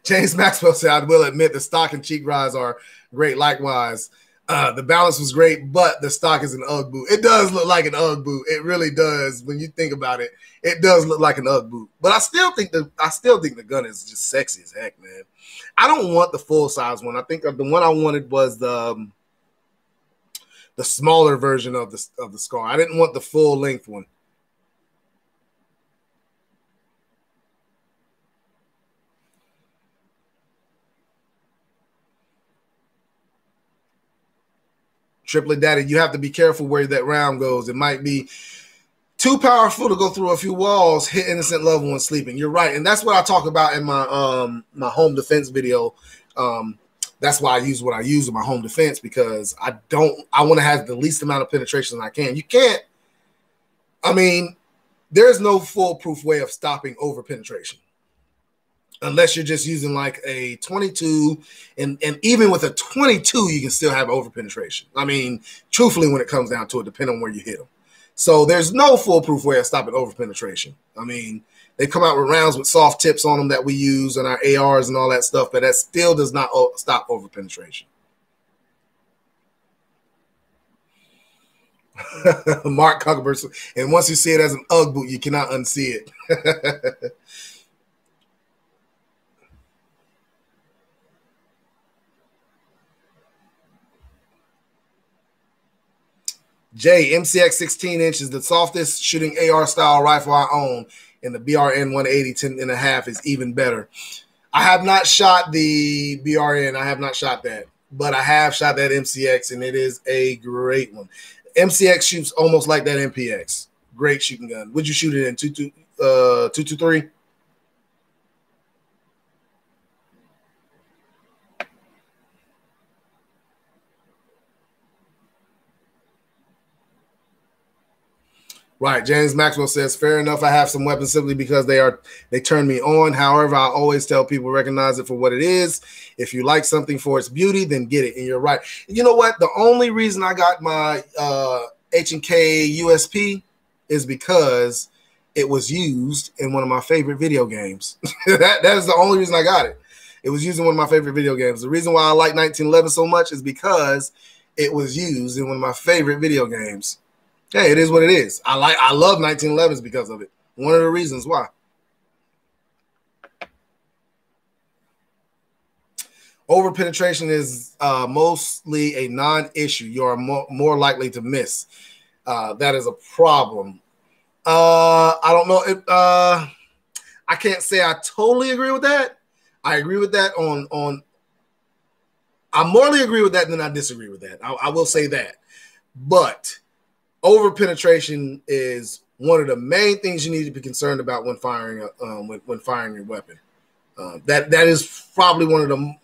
James Maxwell said, I will admit the stock and cheek rides are great. Likewise, the balance was great, but the stock is an UGG boot. It does look like an UGG boot. It really does. When you think about it, it does look like an UGG boot. But I still think the gun is just sexy as heck, man. I don't want the full size one. I think the one I wanted was the smaller version of the SCAR. I didn't want the full length one. Triplet Daddy, you have to be careful where that round goes. It might be too powerful to go through a few walls, hit innocent loved ones sleeping. You're right, and that's what I talk about in my my home defense video. That's why I use what I use in my home defense, because I want to have the least amount of penetration I can. You can't. I mean, there's no foolproof way of stopping over penetration, unless you're just using like a 22, and even with a 22, you can still have over penetration. I mean, truthfully, when it comes down to it, depending on where you hit them. So there's no foolproof way of stopping over penetration. I mean, They come out with rounds with soft tips on them that we use in our ARs and all that stuff, but that still does not stop overpenetration. Mark Cuckerberg. And once you see it as an UGG boot, you cannot unsee it. Jay, MCX 16-inch is the softest shooting AR style rifle I own, and the BRN 180 10.5 is even better. I have not shot the BRN. I have not shot that, but I have shot that MCX, and it is a great one. MCX shoots almost like that MPX. Great shooting gun. Would you shoot it in 223? Right. James Maxwell says, fair enough. I have some weapons simply because they turn me on. However, I always tell people recognize it for what it is. If you like something for its beauty, then get it. And you're right. You know what? The only reason I got my H&K USP is because it was used in one of my favorite video games. that is the only reason I got it. It was used in one of my favorite video games. The reason why I like 1911 so much is because it was used in one of my favorite video games. Hey, it is what it is. I love 1911s because of it. One of the reasons why. Overpenetration is mostly a non-issue. You are more likely to miss. That is a problem. I don't know. I can't say I totally agree with that. I agree with that on. I morally agree with that than I disagree with that. I will say that, but overpenetration is one of the main things you need to be concerned about when firing when firing your weapon. That is probably one of the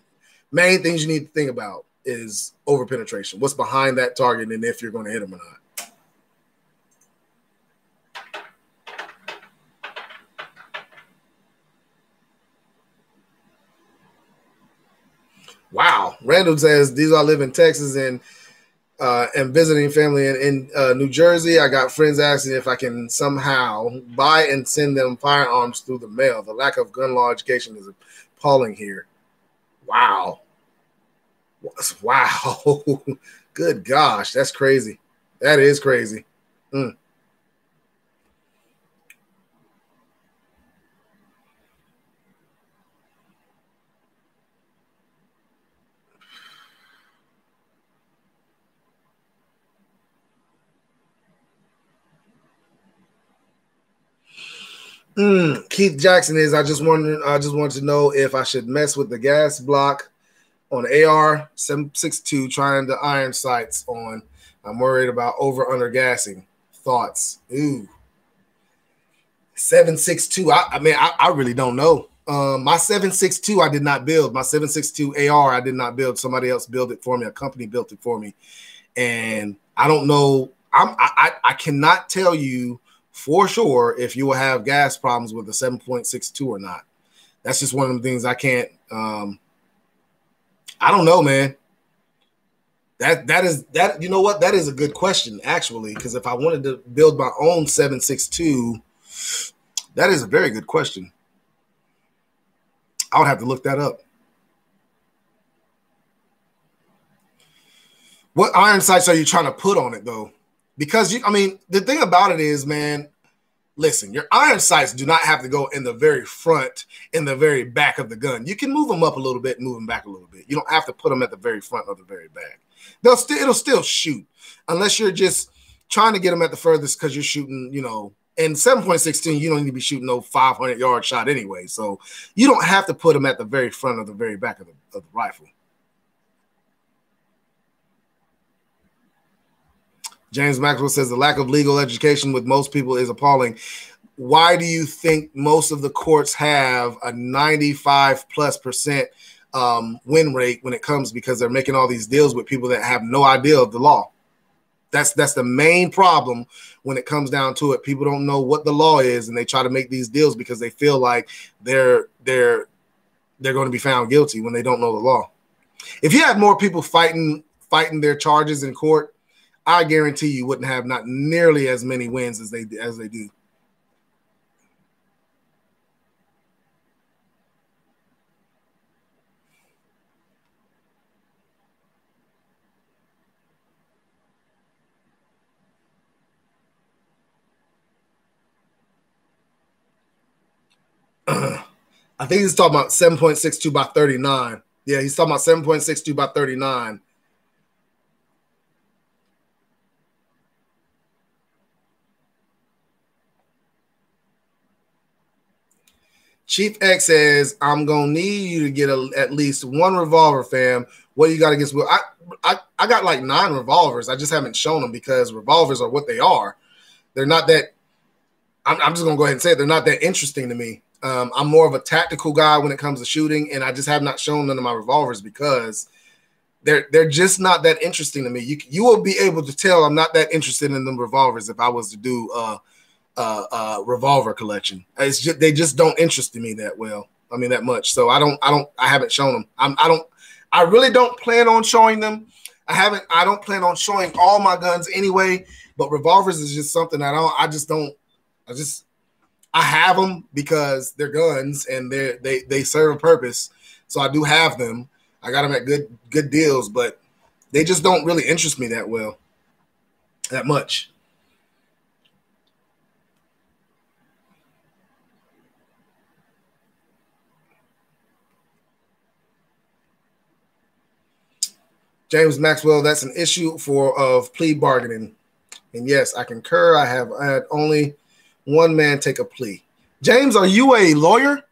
main things you need to think about is overpenetration. What's behind that target and if you're going to hit them or not. Wow. Randall says, these I live in Texas and visiting family in New Jersey. I got friends asking if I can somehow buy and send them firearms through the mail. The lack of gun law education is appalling here. Wow. Wow. Good gosh. That's crazy. That is crazy. Keith Jackson is, I just wanted to know if I should mess with the gas block on AR 762 trying the iron sights on. I'm worried about over-under gassing. Thoughts? Ooh. 762. I mean, I really don't know. My 762 I did not build. My 762 AR I did not build. Somebody else built it for me. A company built it for me. And I don't know. I cannot tell you for sure if you will have gas problems with a 7.62 or not. That's just one of the things I can't. I don't know, man. That is you know what? That is a good question, actually, because if I wanted to build my own 7.62, that is a very good question. I would have to look that up. What iron sights are you trying to put on it, though? Because, the thing about it is, man, listen, your iron sights do not have to go in the very front, in the very back of the gun. You can move them up a little bit, move them back a little bit. You don't have to put them at the very front or the very back. It'll still shoot, unless you're just trying to get them at the furthest because you're shooting, in 7.16, you don't need to be shooting no 500-yard shot anyway. So you don't have to put them at the very front or the very back of the rifle. James Maxwell says the lack of legal education with most people is appalling. Why do you think most of the courts have a 95+% win rate when it comes? Because they're making all these deals with people that have no idea of the law. That's the main problem when it comes down to it. People don't know what the law is, and they try to make these deals because they feel like they're going to be found guilty when they don't know the law. If you had more people fighting their charges in court, I guarantee you wouldn't have not nearly as many wins as they do. I think he's talking about 7.62 by 39. Yeah, he's talking about 7.62 by 39. Chief X says, I'm going to need you to get at least one revolver, fam. What do you got against Will? I got like 9 revolvers. I just haven't shown them because revolvers are what they are. They're not that – I'm just going to go ahead and say it. They're not that interesting to me. I'm more of a tactical guy when it comes to shooting, and I just have not shown none of my revolvers because they're just not that interesting to me. You will be able to tell I'm not that interested in them revolvers if I was to do revolver collection. They just don't interest me that well. I mean that much. So I haven't shown them. I really don't plan on showing them. I don't plan on showing all my guns anyway, but revolvers is just something I have them because they're guns and they serve a purpose. So I do have them. I got them at good deals, but they just don't really interest me that much. James Maxwell, that's an issue of plea bargaining. And yes, I concur. I had only one man take a plea. James, are you a lawyer?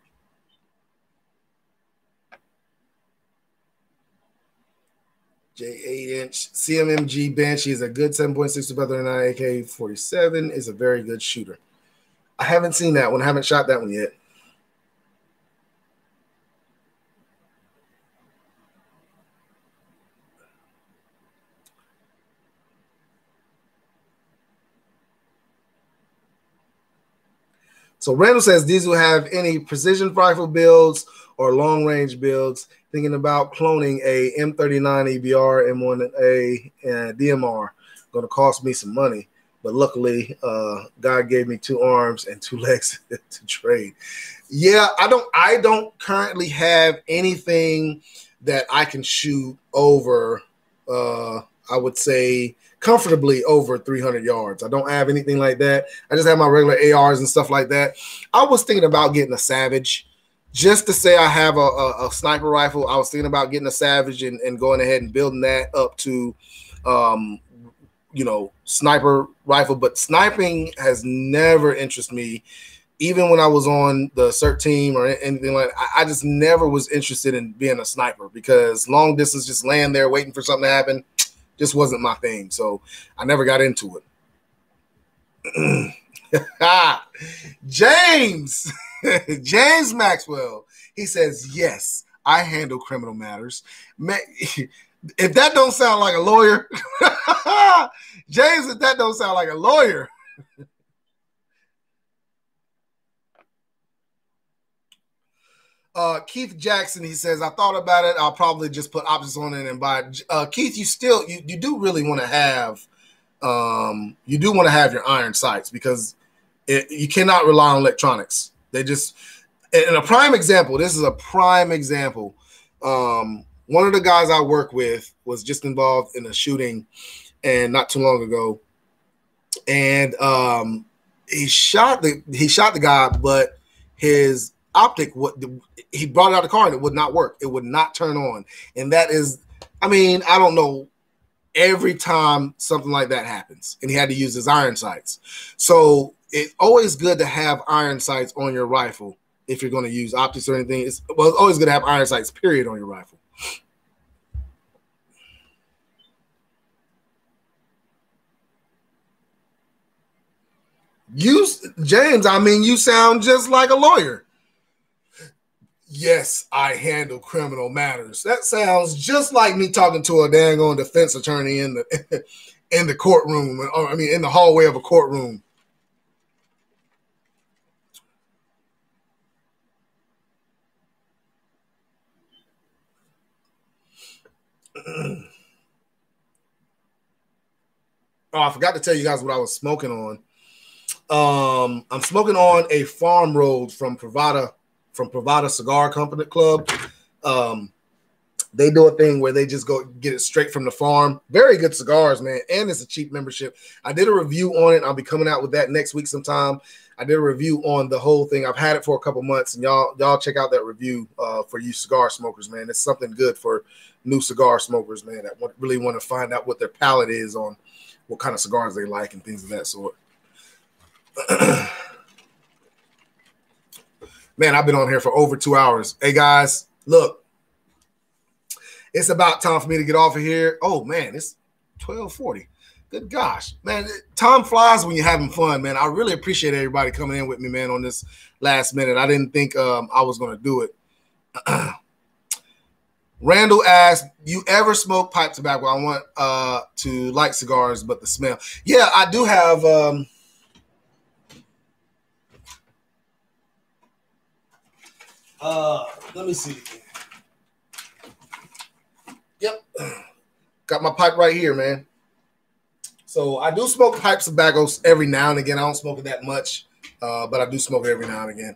J8-inch CMMG Banshee is a good 7.62 by 39 AK-47 is a very good shooter. I haven't seen that one. I haven't shot that one yet. So Randall says, these will have any precision rifle builds or long range builds. Thinking about cloning a M39 EBR, M1A, and DMR. Going to cost me some money, but luckily, God gave me 2 arms and 2 legs to trade. Yeah, I don't currently have anything that I can shoot over. I would say comfortably over 300 yards. I don't have anything like that. I just have my regular ARs and stuff like that. I was thinking about getting a Savage just to say I have a sniper rifle. I was thinking about getting a Savage and going ahead and building that up to, sniper rifle. But sniping has never interested me. Even when I was on the CERT team or anything like that, I just never was interested in being a sniper because long distance, just laying there waiting for something to happen, just wasn't my thing. So I never got into it. James Maxwell, he says, yes, I handle criminal matters. If that don't sound like a lawyer, James, if that don't sound like a lawyer. Keith Jackson, he says, I thought about it. I'll probably just put options on it and buy it. Keith, you do really want to have your iron sights because you cannot rely on electronics. They just, and a prime example, this is a prime example. One of the guys I work with was just involved in a shooting and not too long ago. And he shot the guy, but his optic, he brought it out of the car and it would not work. It would not turn on. And that is, I don't know, every time something like that happens, and he had to use his iron sights. So it's always good to have iron sights on your rifle if you're going to use optics or anything. It's always good to have iron sights, period, on your rifle. James, you sound just like a lawyer. Yes, I handle criminal matters. That sounds just like me talking to a dang on defense attorney in the courtroom, or in the hallway of a courtroom. Oh, I forgot to tell you guys what I was smoking on. I'm smoking on a Farm Road from Pravada Cigar Company Club. They do a thing where they just go get it straight from the farm. Very good cigars, man. And it's a cheap membership. I did a review on it. I'll be coming out with that next week sometime. I did a review on the whole thing. I've had it for a couple months, and y'all check out that review for you cigar smokers, man. It's something good for new cigar smokers, man, that really want to find out what their palate is on what kind of cigars they like and things of that sort. Man, I've been on here for over 2 hours. Hey, guys, look. It's about time for me to get off of here. Oh, man, it's 12:40. Good gosh. Man, time flies when you're having fun, man. I really appreciate everybody coming in with me, man, on this last minute. I didn't think I was going to do it. Randall asked, you ever smoke pipe tobacco? I want to like cigars, but the smell. Yeah, I do have let me see. Yep. Got my pipe right here, man. So I do smoke pipe tobaccos every now and again. I don't smoke it that much, but I do smoke it every now and again.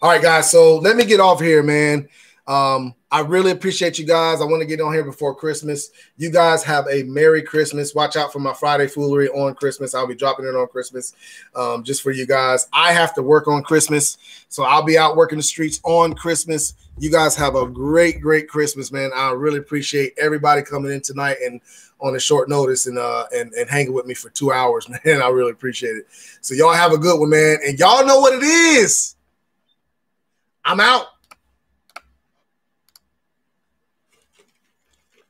All right, guys. So let me get off here, man. I really appreciate you guys. I want to get on here before Christmas. You guys have a Merry Christmas. Watch out for my Friday foolery on Christmas. I'll be dropping it on Christmas just for you guys. I have to work on Christmas, so I'll be out working the streets on Christmas. You guys have a great, great Christmas, man. I really appreciate everybody coming in tonight and on a short notice and hanging with me for 2 hours, man. I really appreciate it. So y'all have a good one, man. And y'all know what it is. I'm out.